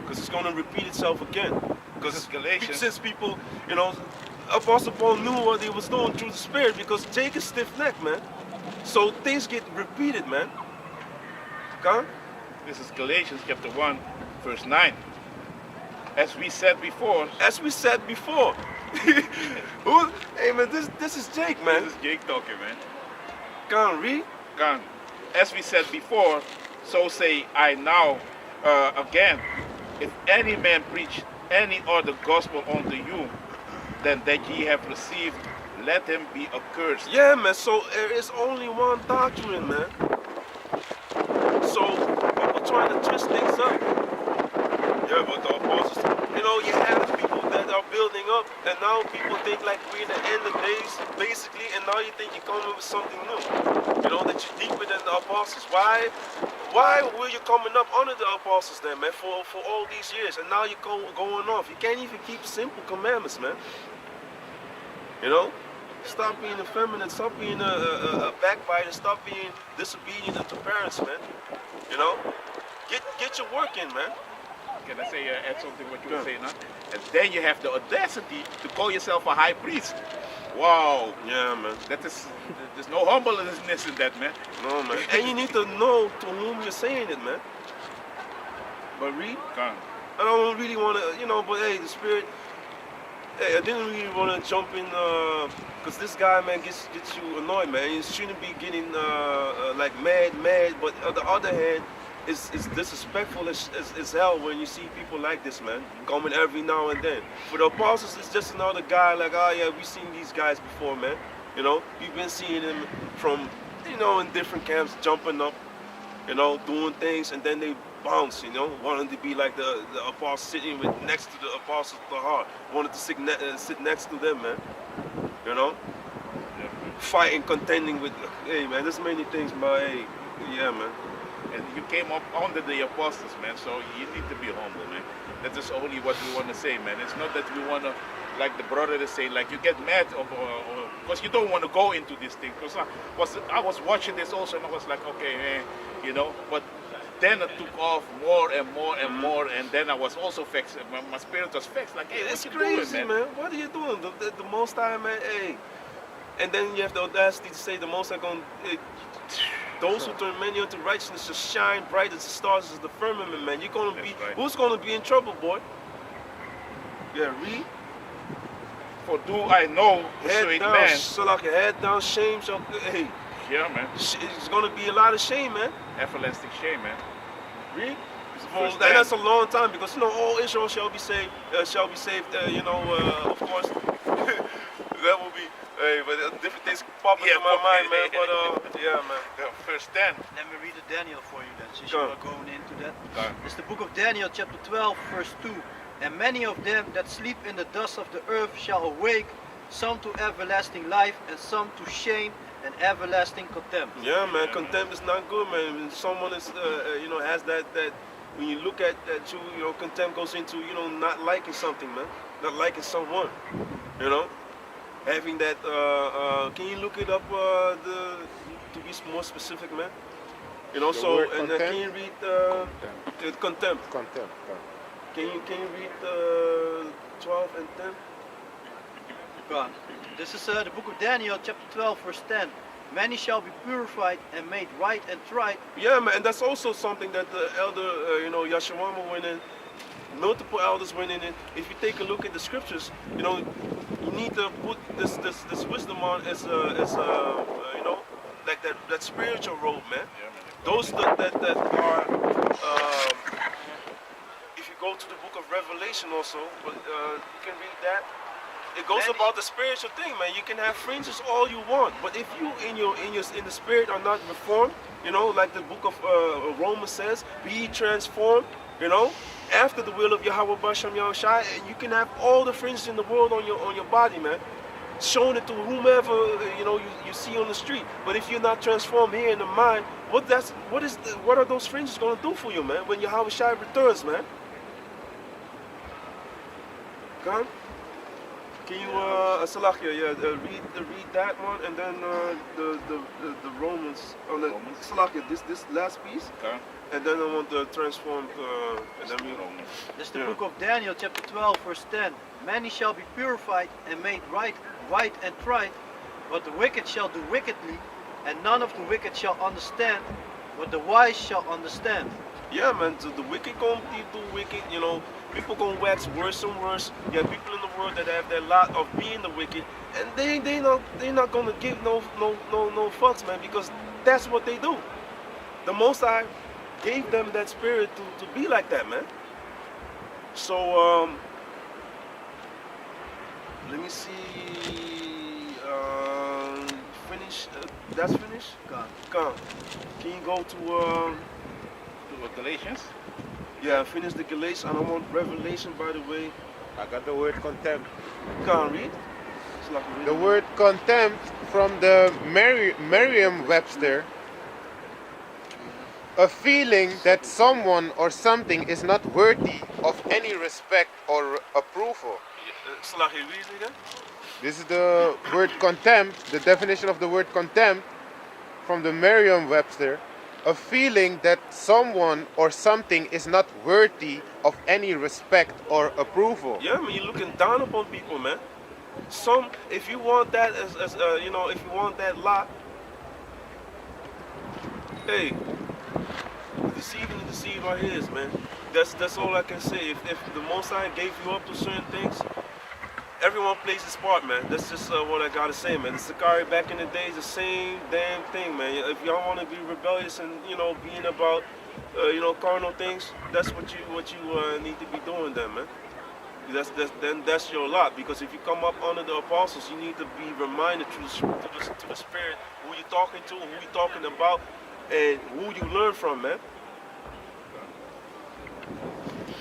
C: Because it's going to repeat itself again. Because since people, Apostle Paul knew what he was doing through the Spirit, because Jake is stiff-necked, man. So things get repeated, man. Okay?
A: This is Galatians chapter 1, verse 9. As we said before.
C: Hey man, this is Jake, man.
A: This is Jake talking, man.
C: Go on, read.
A: Go on. As we said before, so say I now again. If any man preach any other gospel unto you than that ye have received, let him be accursed.
C: Yeah, man. So there is only one doctrine, man. So people trying to twist things up. Yeah, but the apostles, you have people that are building up, and now people think like we're in the end of days, basically, and now you think you're coming with something new. That you're deeper than the apostles. Why were you coming up under the apostles then, man, for all these years, and now you're going off? You can't even keep simple commandments, man. Stop being effeminate, stop being a backbiter, stop being disobedient to parents, man. Get your work in, man.
A: Can I say add something what you were saying, huh? And then you have the audacity to call yourself a high priest. Wow.
C: Yeah, man.
A: There's no humbleness in that, man.
C: No, man. And you need to know to whom you're saying it, man. But read.
A: Come.
C: I don't really want to, but hey, the Spirit. Hey, I didn't really want to jump in, because this guy, man, gets you annoyed, man. You shouldn't be getting like mad, but on the other hand, it's disrespectful as hell when you see people like this, man, coming every now and then. For the apostles, it's just another guy like, oh yeah, we've seen these guys before, man. We've been seeing them from, in different camps, jumping up, doing things, and then they bounce, wanting to be like the apostle, sitting next to the apostles of the heart, wanted to sit next to them, man. Fighting, contending with, hey man, there's many things, but hey, yeah, man.
A: And you came up under the apostles, man, so you need to be humble, man. That is only what we want to say, man. It's not that we want to, like the brother is saying, like you get mad because you don't want to go into this thing. Because I was watching this also, and I was like, okay, but then it took off more and more and more, and then I was also vexed. My spirit was vexed, like, hey,
C: it's
A: what you
C: crazy,
A: doing, man?
C: What are you doing? The Most High, man, hey. And then you have the audacity to say the Most High going to... Those who turn many unto righteousness shall shine bright as the stars as the firmament, man. You're gonna be who's gonna be in trouble, boy? Yeah, read.
A: For do I know the
C: head
A: straight
C: down,
A: man?
C: so like a head down, shame shall. Hey,
A: yeah, man.
C: It's gonna be a lot of shame, man.
A: Everlasting shame, man.
C: Read.
A: Verse
C: and
A: 10.
C: that's a long time because all Israel shall be saved. Of course, that will be. Hey, but different things pop into my mind, man. But yeah, man.
A: Verse 10.
D: Let me read the Daniel for you then, since
C: Go.
D: you are going into that.
A: Go.
D: It's the book of Daniel, chapter 12, verse 2. And many of them that sleep in the dust of the earth shall awake, some to everlasting life, and some to shame and everlasting contempt.
C: Yeah, man. Contempt is not good, man. When someone is, has that when you look at you, contempt goes into, not liking something, man. Not liking someone, Having that, can you look it up to be more specific, man?
E: word
C: And can
E: contempt?
C: you read contempt?
E: Contempt.
C: Can you read 12 and 10?
D: Go on. This is the book of Daniel, chapter 12, verse 10. Many shall be purified and made right and tried.
C: Yeah, man, and that's also something that the elder, Yashawama went in. Multiple elders went in it. If you take a look at the scriptures, you need to put this wisdom on as like that spiritual robe, man. Those that are, if you go to the book of Revelation also, you can read that. It goes about the spiritual thing, man. You can have fringes all you want, but if you in the spirit are not reformed, like the book of Romans says, be transformed, after the will of Yahweh Basham Yahushai, and you can have all the fringes in the world on your body, man. Showing it to whomever you see on the street. But if you're not transformed here in the mind, what are those fringes gonna do for you, man? When Yahweh Shai returns, man. Come. Can you Salakia, read that one and then the Romans on the Salakia, this last piece.
A: Okay.
C: And then I want the transformed and then we
D: This is the book of Daniel, chapter 12, verse 10. Many shall be purified and made right and tried, but the wicked shall do wickedly, and none of the wicked shall understand, but the wise shall understand.
C: Yeah, man, so the wicked gonna do wicked, people gonna wax worse and worse. You have people in the world that have their lot of being the wicked, and they not gonna give no fucks, man, because that's what they do. The Most High gave them that spirit to be like that, man. So let me see. Finish. That's finished. Come. Can you go to
A: Galatians.
C: Yeah, finish the Galatians. And I want Revelation, by the way.
E: I got the word contempt.
C: Can't read. It's like a
E: The word contempt from the Merriam-Webster, a feeling that someone or something is not worthy of any respect or approval.
C: Slash, read it again.
E: This is the word contempt, the definition of the word contempt from the Merriam-Webster, a feeling that someone or something is not worthy of any respect or approval.
C: Yeah, man, you're looking down upon people, man. If you want that if you want that lot, hey, the deceiver are his, man. That's all I can say. If the Most High gave you up to certain things, everyone plays his part, man. That's just what I gotta say, man. The Sakari back in the day is the same damn thing, man. If y'all want to be rebellious and being about carnal things, that's what you need to be doing, then, man. That's your lot. Because if you come up under the apostles, you need to be reminded to the Spirit who you're talking to, who you're talking about, and who you learn from, man.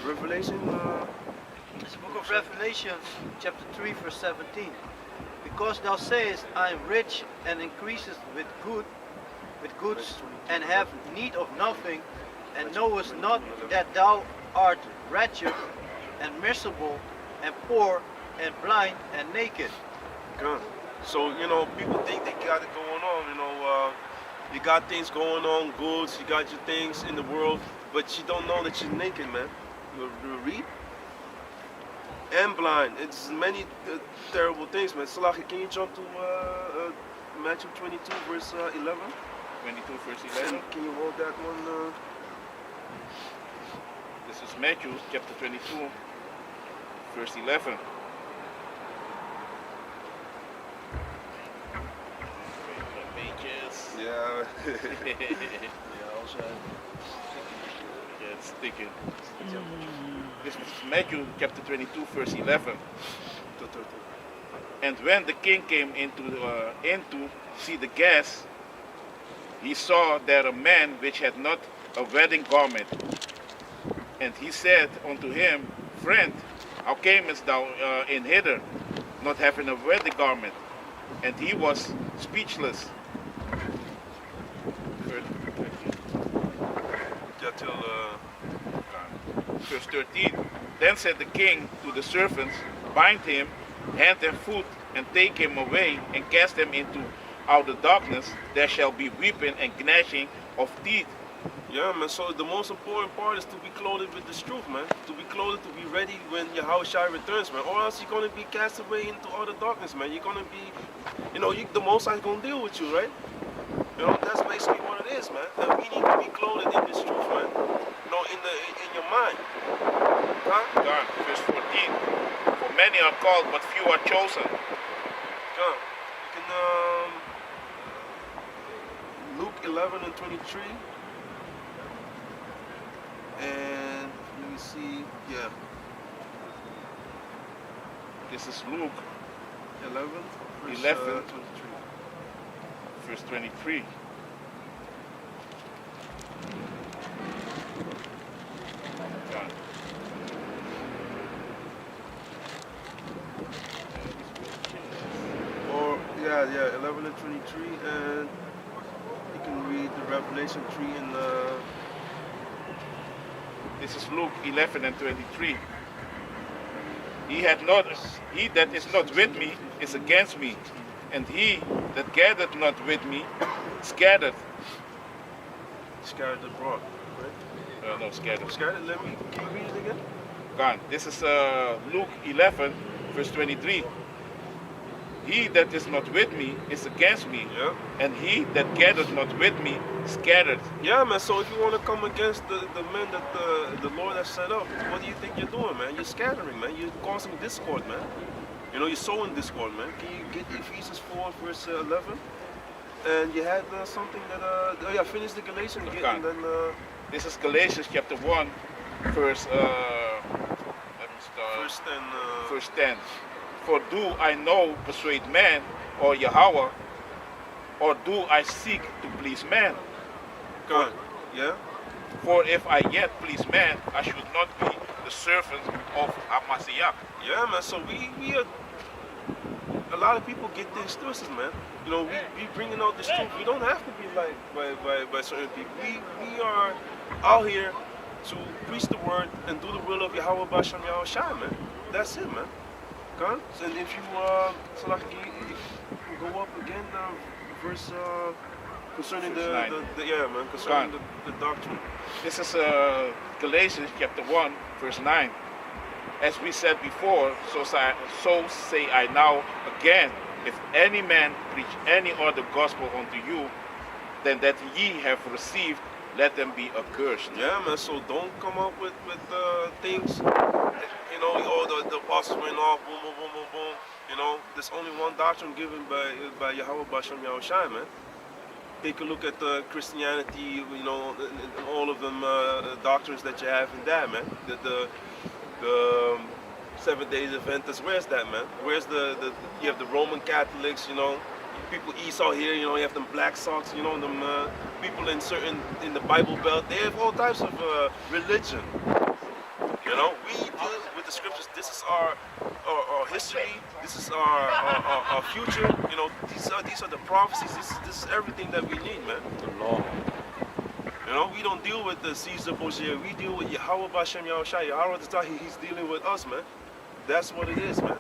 C: Revelation.
D: It's the book of Revelations, chapter 3, verse 17. Because thou sayest, I am rich and increasest with goods, and have need of nothing, and knowest not that thou art wretched, and miserable, and poor, and blind, and naked.
C: Good. So, people think they got it going on, you got things going on, goods, you got your things in the world, but you don't know that you're naked, man. You read? And blind. It's many terrible things, man. Salahi, can you jump to Matthew 22, verse 11?
A: 22 verse 11.
C: Can you hold that one?
A: This is Matthew chapter 22 verse 11. Pages.
C: Yeah.
A: Yeah, also. Yes. Let's take it. This is Matthew chapter 22, verse 11.
C: to 13.
A: And when the king came into see the guests, he saw there a man which had not a wedding garment. And he said unto him, Friend, how camest thou in hither, not having a wedding garment? And he was speechless.
C: Yeah, till
A: Verse 13. Then said the king to the servants, Bind him hand and foot, and take him away, and cast him into outer darkness. There shall be weeping and gnashing of teeth.
C: yeah, man. So the most important part is to be clothed with this truth, man. To be clothed, to be ready when Yahushua returns, man. Or else you're gonna be cast away into outer darkness, man. You're gonna be, the Most High is gonna deal with you, right? That's basically what it is, man. And we need to be clothed in this truth, man. In your mind. Huh?
A: God, verse 14. For many are called, but few are chosen.
C: John, you can Luke 11 and 23. And let me see. Yeah,
A: This is Luke
C: 11. Verse,
A: 11.
C: 23.
A: verse 23. God.
C: Or yeah, 11 and 23, and you can read the Revelation 3 and
A: This is Luke 11 and 23. He that is not with me is against me, and he that gathereth not with me scattered.
C: scattered abroad. Right?
A: No, scattered.
C: Scattered. Can you read it again?
A: God. This is Luke 11, verse 23. He that is not with me is against me,
C: Yeah.
A: and he that gathereth not with me scattered.
C: Yeah, man. So if you want to come against the men that the Lord has set up, what do you think you're doing, man? You're scattering, man. You're causing discord, man. You're sowing discord, man. Can you get Ephesians 4, verse 11? And you had something that, finish the Galatians again, and then...
A: This is Galatians chapter 1, verse, let me start. Verse 10. For do I now persuade man or Yahweh, or do I seek to please man?
C: God, yeah?
A: For if I yet please man, I should not be the servant of Amasiah.
C: Yeah, man. So we are... A lot of people get this twisted, man. We bringing out this truth. We don't have to be like by certain people. We are out here to preach the word and do the will of Yahweh Bashem Yahushua, man. That's it, man. God. And if you go up again, verse concerning
A: Verse
C: concerning the doctrine.
A: This is Galatians chapter 1, verse 9. As we said before, so say I now again, if any man preach any other gospel unto you than that ye have received, let them be accursed.
C: Yeah, man. So don't come up with things. The apostles went off, boom, boom, boom, boom, boom. There's only one doctrine given by Yahweh Bashem Yahushua, man. Take a look at Christianity, and all of them doctrines that you have in that, man. The 7 days Adventists, where's that, man? Where's you have the Roman Catholics, people Esau here, you have them black socks, them people in the Bible Belt, they have all types of religion. We deal with the scriptures. This is our history. This is our future. These are the prophecies. This is everything that we need, man.
B: The law.
C: We don't deal with the Caesar Borgia. We deal with Yahweh Bashem Yahushua. Yahweh Dutch, he's dealing with us, man. That's what it is, man.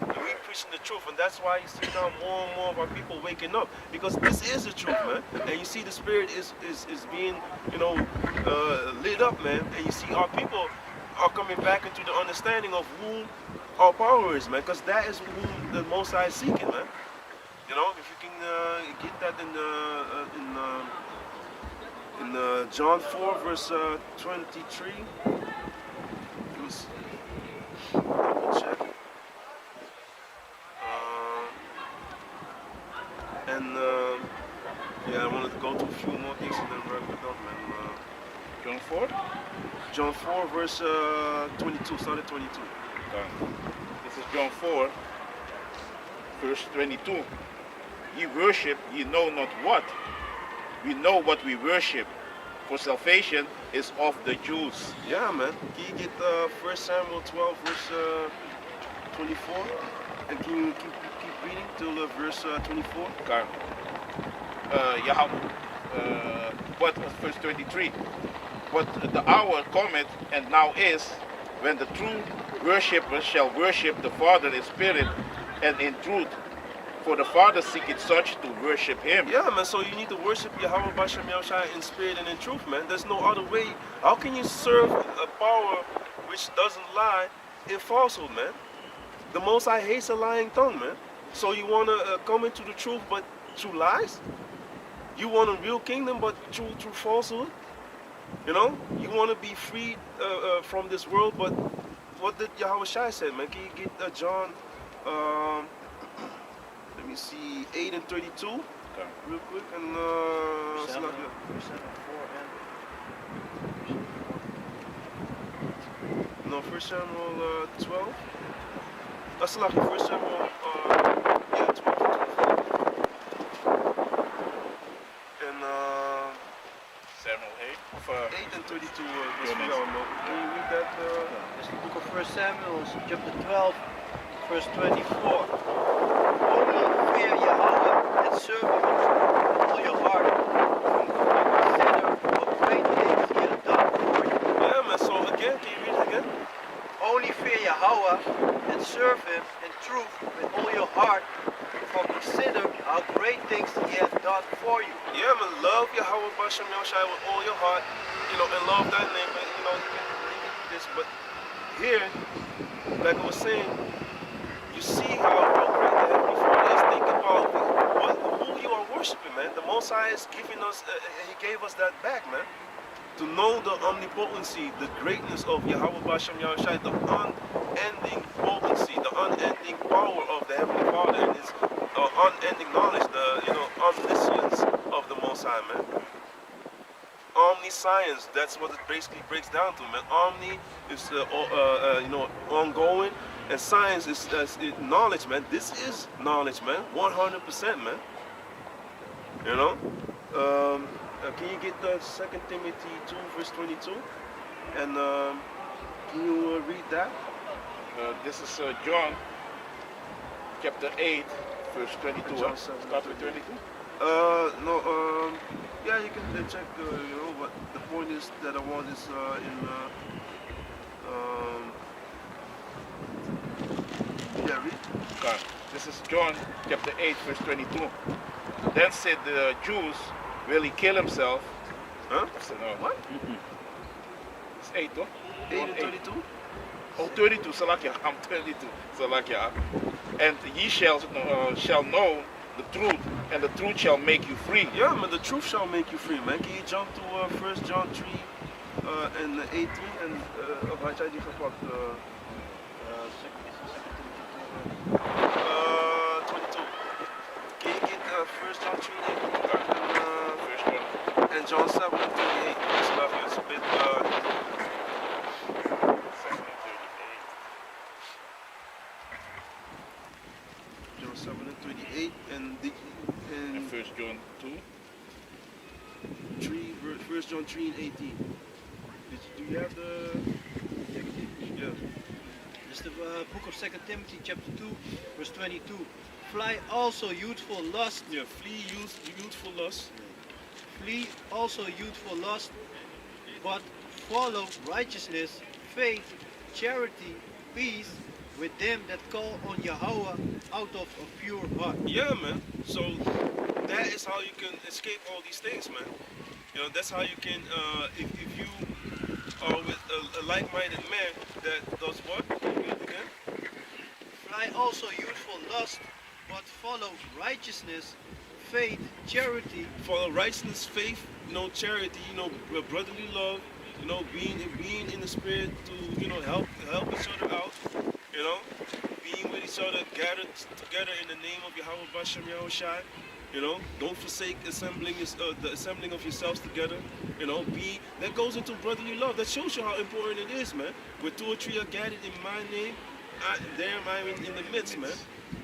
C: And we preaching the truth, and that's why you see now more and more of our people waking up, because this is the truth, man. And you see the spirit is being, lit up, man. And you see our people are coming back into the understanding of who our power is, man. Because that is who the Most High is seeking, man. If you can get that in John 4, verse 23. Please double check. I wanted to go to a few more things and then wrap it up, man.
A: John 4?
C: John 4 verse 22, start at 22.
A: This is John 4, verse 22. Ye worship, ye know not what. We know what we worship, for salvation is of the Jews.
C: Yeah, man. Can you get 1 Samuel 12 verse 24? And can you keep reading till verse 24?
A: Okay. But verse 23. But the hour cometh, and now is, when the true worshippers shall worship the Father in spirit and in truth. For the Father seeketh such to worship him.
C: Yeah, man, so you need to worship Yahweh Bashem Yahushua in spirit and in truth, man. There's no other way. How can you serve a power which doesn't lie in falsehood, man? The Most High hates a lying tongue, man. So you want to come into the truth, but through lies? You want a real kingdom, but through falsehood? You know? You want to be freed from this world, but what did Yahweh Shai say, man? Can you get John... let me see, 8 and 32, real quick, and no, 1 Samuel 12. That's like 1 Samuel, yeah, 12 to 24. And
A: Samuel 8?
C: 8 and 32, Can you read that?
D: It's the book of 1 Samuel, chapter 12, verse 24. Only fear Yahweh and serve Him with all your heart, and consider what great things He has done for you.
C: Yeah, man, so again, can you read it again?
D: Only fear Yahweh and serve Him in truth with all your heart, for consider how great things He has done for you.
C: Yeah, man, love Yahweh Bashem Yahushua with all your heart, you know, and love that name, man, you know, you can do this, but here, like I was saying, you see how great the Heavenly Father is. Think about who you are worshiping, man. The Most High is giving us, He gave us that back, man. To know the omnipotency, the greatness of Yahweh Bashem Yahushua, the unending potency, the unending power of the Heavenly Father, and His unending knowledge, the omniscience of the Most High, man. Omniscience, that's what it basically breaks down to, man. Omni is ongoing, and science is knowledge, man. This is knowledge, man. 100%, man. You know. Can you get the 2 Timothy 2 verse 22? And can you read that?
A: This is John chapter 8 verse 22.
C: John 7.
A: Start with 22.
C: No. Yeah, you can check. You know, but the point is that I want is yeah, read.
A: Okay. This is John chapter 8 verse 22. Then said the Jews, will he kill himself?
C: Huh?
A: I said, no.
C: What?
A: It's 8, though?
C: 8 and 32?
A: Oh, 32, Salakia. I'm 32, Salakia. And ye shall know the truth, and the truth shall make you free.
C: Yeah, man, the truth shall make you free, man. Can you jump to 1 John 3 and 18 and had jij die gepakt? 22. Can you get 1 John 3 and 18 and John 7 and 38? It's a bit 7 and 38 and
A: 1 John 2.
C: 1 John 3 and 18. Do you have the... Yeah.
D: It's the book of 2 Timothy chapter 2 verse 22. Fly also youthful lust.
C: Yeah, flee youthful lust.
D: Flee also youthful lust, but follow righteousness, faith, charity, peace, with them that call on Yahweh out of a pure heart.
C: Yeah, man. So that is how you can escape all these things, man. You know, that's how you can, if you are with a like-minded man that does what? Again?
D: Fly also youthful lust, but follow righteousness, faith, charity.
C: Follow righteousness, faith, charity, brotherly love, being in the spirit to, help each other out. Being with each other, gathered together in the name of Yahweh Bashem Yahushai, You know, don't forsake the assembling of yourselves together. You know, that goes into brotherly love. That shows you how important it is, man. Where two or three are gathered in my name, there am I in the midst, man.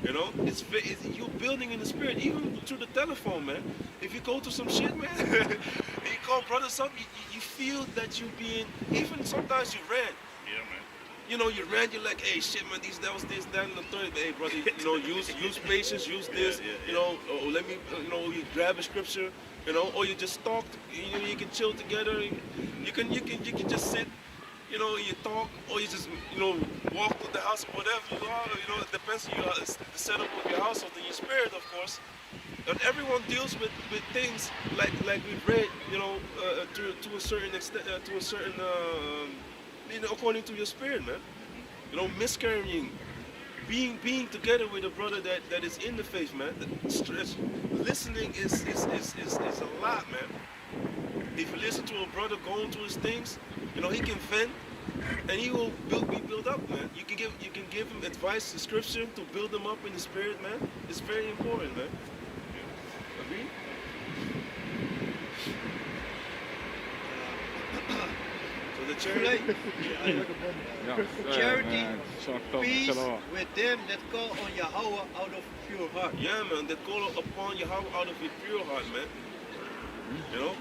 C: You know, it's you building in the spirit, even through the telephone, man. If you go to some shit, man, and you call brothers up, you feel that you being, even sometimes you rant.
A: Yeah, man.
C: You know, you rant, you're like, hey, shit, man, these devils, this, that, and the third. But, hey, brother, you know, use patience, use this, you know, or let me, you know, you grab a scripture, you know, or you just talk, you know, you can chill together, you can just sit, you know, you talk, or you just, you know, walk to the house, whatever you know, it depends on the setup of your household and your spirit, of course. And everyone deals with things like we've read, you know, to a certain extent, you know, according to your spirit, man. You know, miscarrying, being together with a brother that is in the faith, man. Listening is a lot, man. If you listen to a brother going through his things, you know, he can vent and he will be built up, man. You can give him advice to scripture to build him up in the spirit, man. It's very important, man. Agree? So the charity,
D: Charity, peace with them that call on Yahweh out of pure heart.
C: yeah, man, that call upon Yahweh out of your pure heart, man. You know?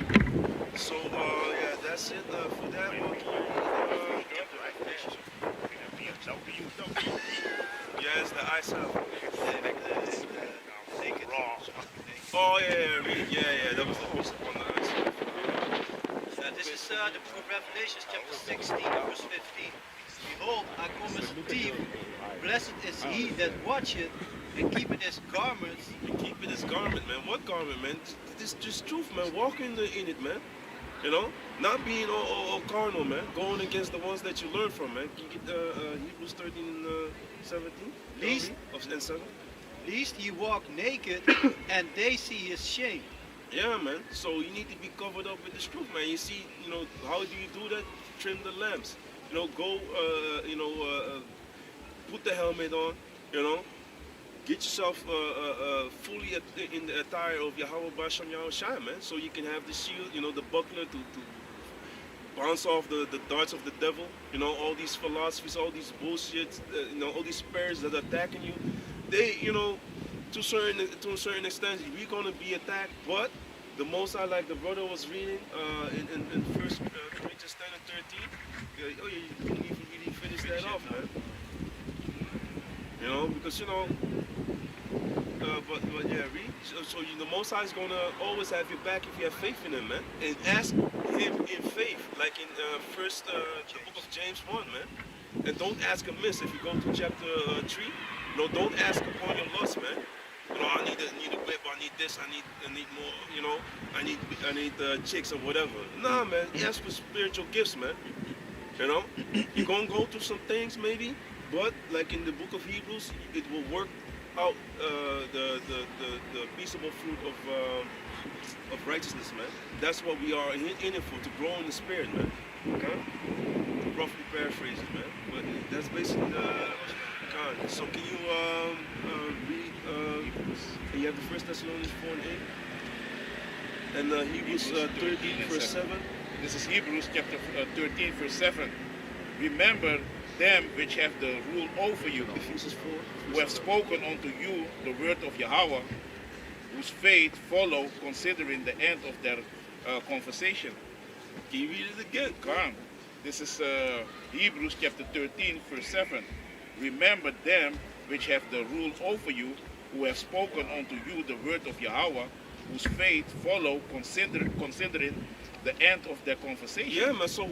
C: So, yeah, that's it for that one. Yeah, it's the ice out. Oh, yeah, that was the host upon the ice.
D: This is the book of Revelation, chapter 16, verse 15. Behold, I come as a thief. Blessed is he that watcheth and keepeth his garments.
C: And keep it as garment, man. What garment, man? This just truth, man. Walk in it, man. You know, not being all carnal, man. Going against the ones that you learn from, man. Can you get Hebrews 13, 17?
D: Least-
C: And 7?
D: Lest he walk naked and they see his shame.
C: Yeah, man. So you need to be covered up with this truth, man. You see, you know, how do you do that? Trim the lamps. You know, go, put the helmet on. You know, get yourself fully in the attire of Yahweh Basham Yahushua, man. So you can have the shield, you know, the buckler to bounce off the darts of the devil. You know, all these philosophies, all these bullshit, you know, all these spirits that are attacking you. They, you know, to a certain extent, we're gonna be attacked, but the most I like the brother was reading in 1 Corinthians 10 and 13. Oh, you didn't even really finish that off, man. You know, because you know, but yeah, read. So the Most High is gonna always have your back if you have faith in Him, man. And ask Him in faith, like in the book of James 1, man. And don't ask amiss. If you go to chapter 3, no, don't ask upon your lust, man. You know, I need a whip, I need this, I need more, you know, I need chicks or whatever. Nah, man, ask for spiritual gifts, man. You know, you're gonna go through some things maybe, but like in the book of Hebrews, it will work out the peaceable fruit of righteousness, man. That's what we are in it for, to grow in the spirit, man. Okay? Roughly paraphrase it, man. But that's basically the kind. So can you read? You have the 1 Thessalonians 4 and 8, and Hebrews 13 verse 7.
A: This is Hebrews chapter 13 verse 7. Remember them which have the rule over you,
C: Ephesians 4.
A: who have spoken unto you the word of Yahweh, whose faith follow, considering the end of their conversation.
C: Can you read it again?
A: Come. This is Hebrews chapter 13 verse 7. Remember them which have the rule over you, who have spoken unto you the word of Yahweh, whose faith follow, considering the end of their conversation.
C: Yeah, man. So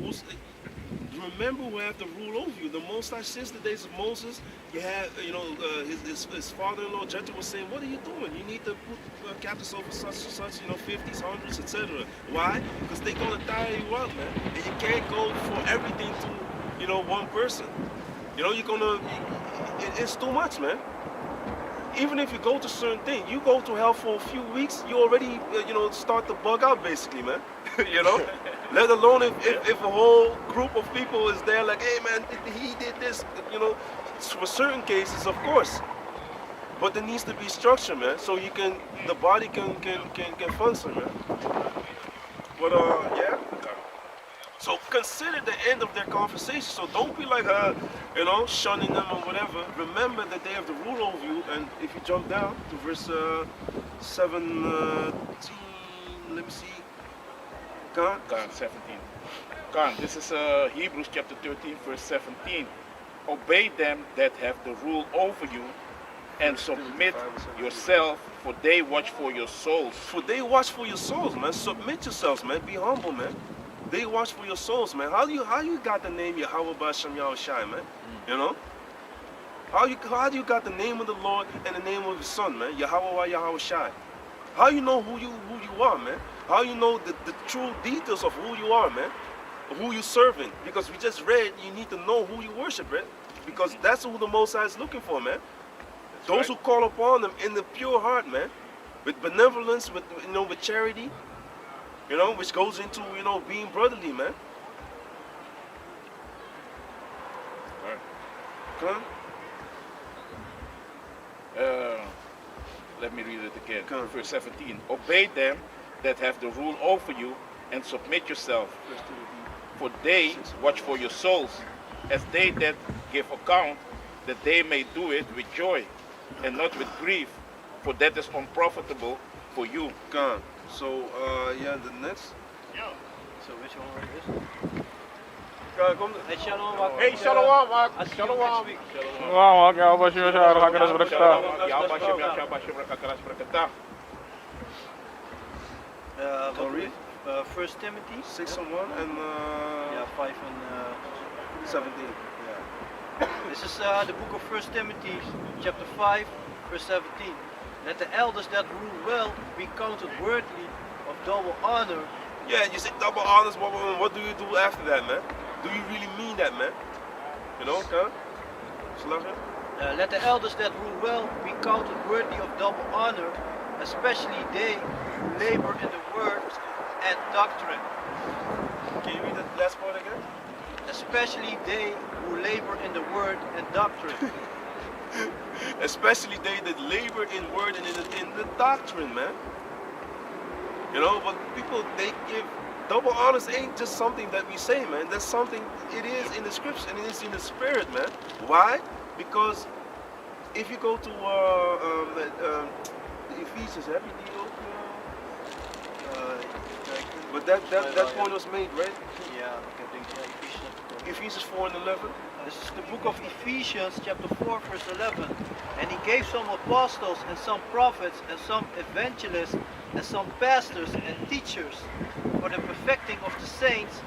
C: remember who have the rule over you. The Most High, since the days of Moses, you had, you know, his father-in-law Jethro was saying, what are you doing? You need to put captives over such and such, you know, 50s, 100s, etc. Why? Because they're going to tire you out, man. And you can't go for everything to, you know, one person. You know, you're going to, it's too much, man. Even if you go to certain things, you go to hell for a few weeks, you already, you know, start to bug out, basically, man. You know? Let alone if a whole group of people is there like, hey, man, he did this, you know, for certain cases, of course. But there needs to be structure, man, so the body can function, man. But yeah. So consider the end of their conversation. So don't be like shunning them or whatever. Remember that they have the rule over you. And if you jump down to verse 17, let me see.
A: Khan 17. Khan, this is Hebrews chapter 13, verse 17. Obey them that have the rule over you, and submit yourself, for they watch for your souls.
C: For they watch for your souls, man. Submit yourselves, man. Be humble, man. They watch for your souls, man. How you got the name Yahweh B'Shem Yahushai, man? You know? How do you got the name of the Lord and the name of His Son, man? Yahweh Yahushai. How you know who you are, man? How you know the true details of who you are, man? Who you serving? Because we just read, you need to know who you worship, right? Because that's who the Most High is looking for, man. Those who call upon Him in the pure heart, man, with benevolence, with with charity, which goes into being brotherly, man.
A: Right.
C: Come.
A: Let me read it again.
C: Come.
A: Verse 17. Obey them that have the rule over you, and submit yourself, for they watch for your souls, as they that give account, that they may do it with joy, and not with grief, for that is unprofitable for you.
C: Come. So yeah, the next.
D: So which one was this?
C: Kom.
D: Hey, Shalom. Mark.
A: Hey, Shalom, Mark.
D: I'll see you
A: Shalom.
D: next week.
B: Wow, Yahweh B'Shem Yahushai, Hakadosh Baruch Hu.
A: Yahweh Shem Yahshua B'Shem Rakakaras Brakatah.
C: Go read.
D: 1 Timothy
C: 6 and 1 and
D: yeah, 5 and
C: 17.
D: yeah. This is the book of 1 Timothy, chapter 5, verse 17. Let the elders that rule well be counted worthy of double honor.
C: Yeah, you say double honors. What do you do after that, man? Do you really mean that, man? Come.
D: Let the elders that rule well be counted worthy of double honor, especially they who labor in the word and doctrine.
C: Can you read the last part again?
D: Especially they who labor in the word and doctrine.
C: Especially they that labor in word and in the doctrine, man. But people, they give double honors ain't just something that we say, man. That's something, it is in the scripture and it is in the spirit, man. Why? Because if you go to the Ephesians, have you deal? But that point was made, right?
D: Yeah, I think yeah,
C: Ephesians 4 and 11.
D: This is the book of Ephesians, chapter 4, verse 11. And he gave some apostles and some prophets and some evangelists and some pastors and teachers for the perfecting of the saints,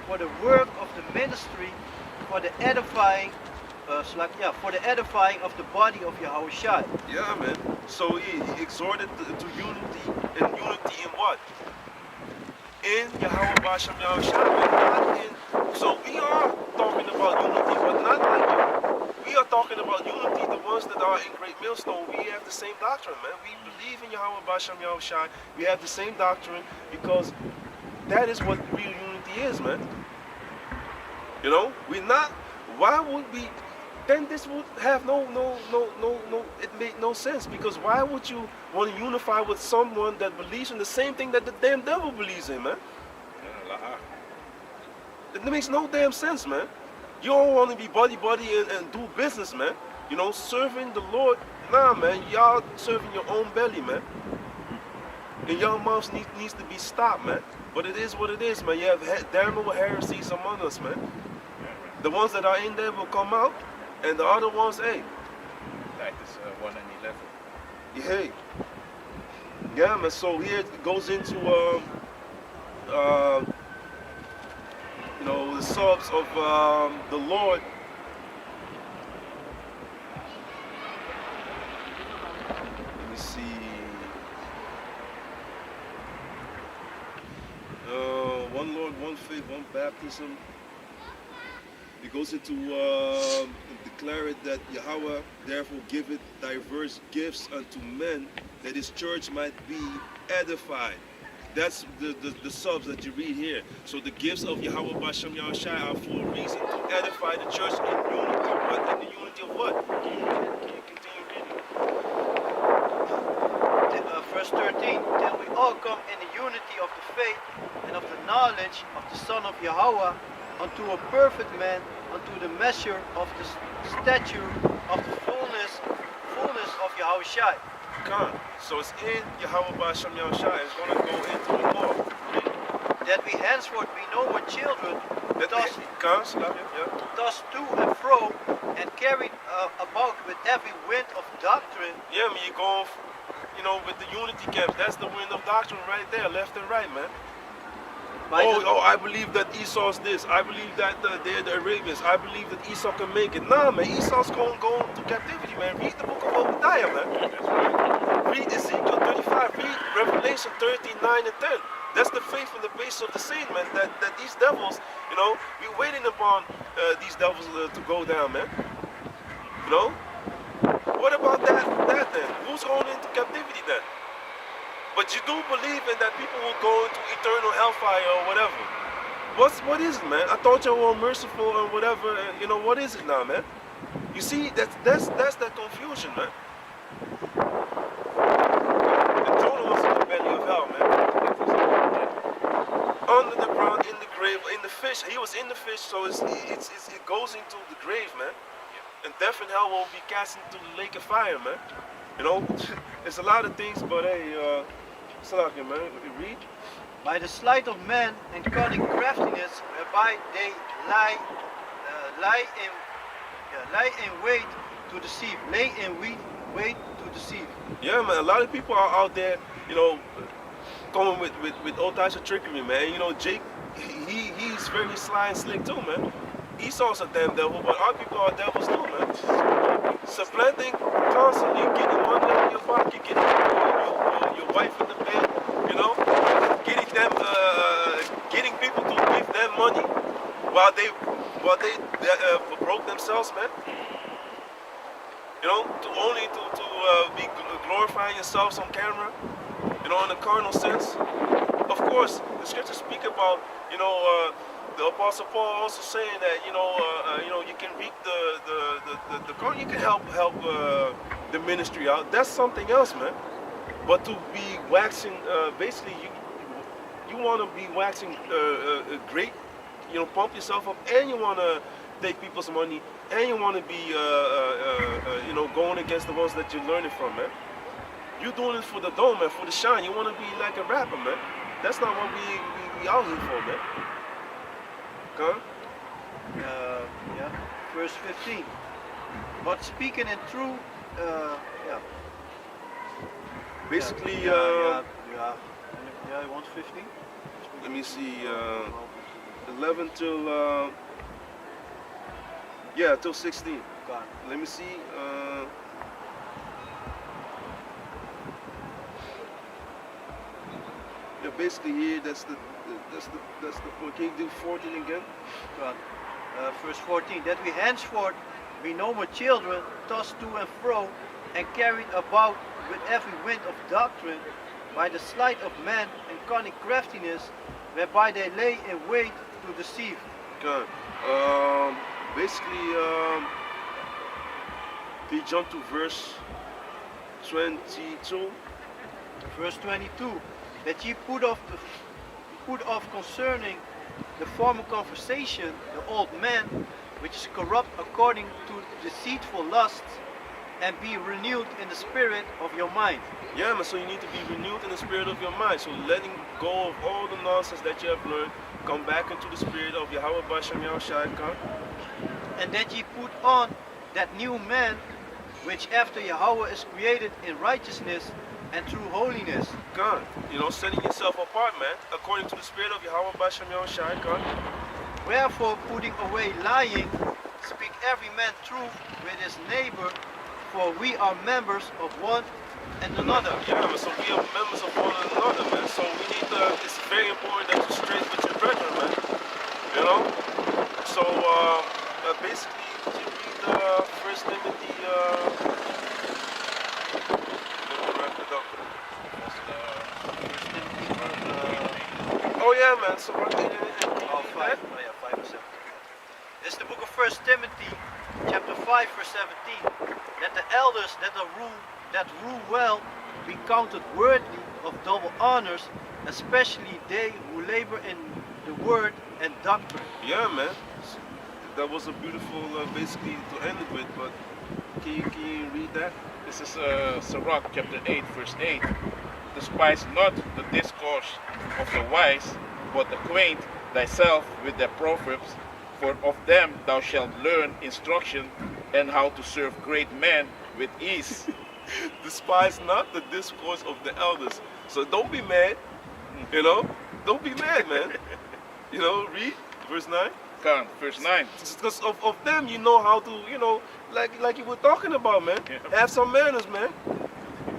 D: for the work of the ministry, for the edifying, for the edifying of the body of Yahushua.
C: Yeah, man. So he exhorted to unity, and unity in what? In Yahweh B'Shem Yahushua, not in. So we are talking about unity, but not like you. We are talking about unity, the ones that are in Great Millstone. We have the same doctrine, man. We believe in Yahweh B'Shem Yahushua. We have the same doctrine because that is what real unity is, man. We're not. Why would we? Then this would have no. It made no sense because why would you want to unify with someone that believes in the same thing that the damn devil believes in, man? It makes no damn sense, man. You don't want to be buddy and do business, man. Serving the Lord. Nah, man. Y'all serving your own belly, man. And your mouths needs to be stopped, man. But it is what it is, man. You have damnable heresies among us, man. The ones that are in there will come out, and the other ones, hey.
A: Titus 1 and 11.
C: Hey. Yeah, man. So here it goes into the subs of the Lord. Let me see. One Lord, one faith, one baptism. It goes into declare it that Yahweh therefore giveth diverse gifts unto men, that his church might be edified. That's the subs that you read here. So the gifts of Yahweh B'Shem Yahushai are for a reason to edify the church in unity. But in the unity of what? Can you continue reading?
D: 13, till we all come in the unity of the faith and of the knowledge of the Son of Yahweh, unto a perfect man, unto the measure of the stature of the fullness of Yahushua.
C: God. So it's in Yahweh B'Shem Yahushua. It's going to go into the law.
D: That we henceforth be no more children,
C: Yeah.
D: tossed to and fro, and carried about with every wind of doctrine.
C: Yeah, man, you're going, with the unity camps. That's the wind of doctrine right there, left and right, man. I believe that Esau's this. I believe that they're the Arabians. I believe that Esau can make it. Nah, man, Esau's going to go into captivity, man. Read the book of Obadiah, man. Read Ezekiel 35. Read Revelation 13, 9 and 10. That's the faith and the base of the saint, man. That these devils, we're waiting upon these devils to go down, man. What about that then? Who's going into captivity then? But you do believe in that people will go into eternal hellfire or whatever. What is it, man? I thought you were merciful or whatever. What is it now, man? You see, that's that confusion, man. And Jonah was in the belly of hell, man. Under the ground, in the grave, in the fish. He was in the fish, so it goes into the grave, man. And death and hell will be cast into the lake of fire, man. It's a lot of things, but hey, Salakia, man, read.
D: By the sleight of man and cunning craftiness, whereby they lie in wait to deceive. Lay in wait to deceive.
C: Yeah, man, a lot of people are out there, coming with all types of trickery, man. Jake, he's very sly and slick too, man. Esau's a damn devil, but our people are devils too, man. Supplanting constantly, getting money out of your pocket, getting your wife in the bed, getting people to give them money while they broke themselves, man. To be glorifying yourselves on camera, in a carnal sense. Of course, the scriptures speak about, the Apostle Paul also saying that you can reap the corn, you can help the ministry out. That's something else, man. But to be waxing, basically, you want to be waxing great, pump yourself up, and you want to take people's money, and you want to be going against the ones that you're learning from, man. You're doing it for the dome, man, for the shine. You want to be like a rapper, man. That's not what we out here for, man.
D: Verse 15. But speaking in true,
C: Basically,
D: you want 15?
C: Let me see, 11 till, till 16.
D: God.
C: Let me see, basically here, that's the point. Can you do 14 again?
D: God. Verse 14. That we henceforth be no more children, tossed to and fro, and carried about with every wind of doctrine, by the sleight of man and cunning craftiness, whereby they lay in wait to deceive.
C: Good. Basically, we jump to verse 22.
D: Verse 22. That ye put off concerning the former conversation the old man, which is corrupt according to deceitful lusts, and be renewed in the spirit of your mind.
C: Yeah, man, so you need to be renewed in the spirit of your mind. So letting go of all the nonsense that you have learned, come back into the spirit of Yahweh B'Shem Yahushua.
D: And that ye put on that new man, which after Yahweh is created in righteousness and true holiness.
C: God, setting yourself apart, man, according to the spirit of Yahweh B'Shem Yahushua. God.
D: Wherefore, putting away lying, speak every man truth with his neighbor, for we are members of one and another.
C: Yeah, so we are members of one another, man. So we need it's very important that you straight with your brethren, man. So basically, could you read 1 Timothy? Wrap it up. Oh yeah, man. So what?
D: 5 and 7. This is the book of 1 Timothy, chapter 5, verse 17. That the elders that rule well be counted worthy of double honors, especially they who labor in the word and doctrine.
C: Yeah, man. That was a beautiful, basically, to end it with. But can you read that?
A: This is Sirach chapter 8, verse 8. Despise not the discourse of the wise, but acquaint thyself with their proverbs, for of them thou shalt learn instruction and how to serve great men with ease.
C: Despise not the discourse of the elders. So don't be mad, you know. Don't be mad, man. You know, read verse 9.
A: Come, verse 9.
C: Because of them, you know how to, you know, like you were talking about, man.
A: Yeah.
C: Have some manners, man.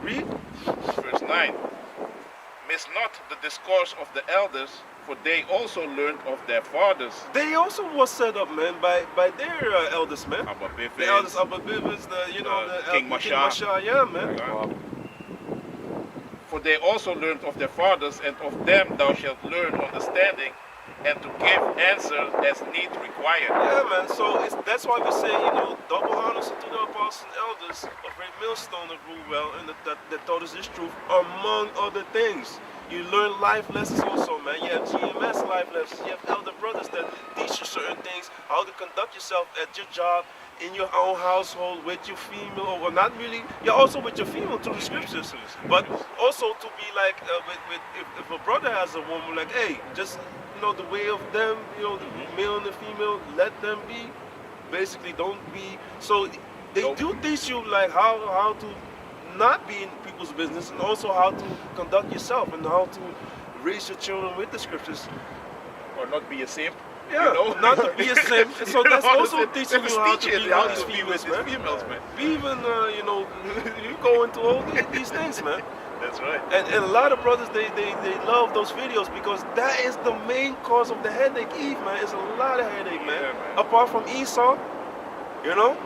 C: Read.
A: Verse 9. Miss not the discourse of the elders, for they also learned of their fathers.
C: They also was set up, man, by their elders, man.
A: Abba
C: The elders,
A: Biffins,
C: Abba Bibbins, the
A: King Masha.
C: Yeah, man.
A: For they also learned of their fathers, and of them thou shalt learn understanding, and to give answer as need required.
C: Yeah, man. So that's why we say, you know, double honors to the apostles and elders of Great Millstone that rule well and that taught us this truth, among other things. You learn life lessons also, man. You have GMS life lessons. You have elder brothers that teach you certain things, how to conduct yourself at your job, in your own household, with your female, or not really. You're also with your female through the scriptures, but also to be like, if a brother has a woman, like, hey, just, you know, the way of them, you know, the male and the female, let them be. Basically, don't be. So they do teach you like how to not be in people's business, and also how to conduct yourself and how to raise your children with the scriptures.
A: Or not be a simp.
C: Yeah,
A: You know?
C: not to be a simp. So that's also teaching you how to be
A: how
C: with
A: to
C: these
A: be with
C: females,
A: these
C: man.
A: females, man.
C: Be even, you know, you go into all these things, man.
A: That's right.
C: And a lot of brothers, they love those videos because that is the main cause of the headache, Eve, man. It's a lot of headache, man.
A: Yeah, man.
C: Apart from Esau, you know?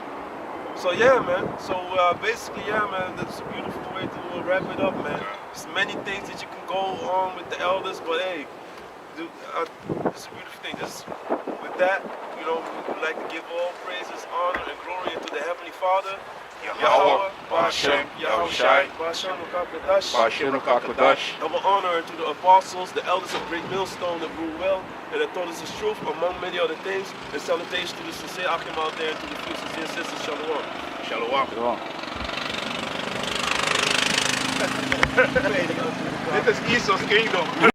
C: So yeah, man. So basically, yeah, man, that's a beautiful way to wrap it up, man. There's many things that you can go on with the elders, but hey, dude, it's a beautiful thing. With that, you know, we would like to give all praises, honor, and glory to the Heavenly Father,
A: Yahweh, Bashem, Yahushai,
C: Bashem, Ukakadash.
A: Bashem Kakadash.
C: Double honor to the apostles, the elders of Great Millstone that rule well and that taught us the truth among many other things. And salutation to the sincere Achim out there and to the few sincere sisters. Shalom.
A: Shalom.
D: Weet je ook.
A: Dit is Esau's kingdom.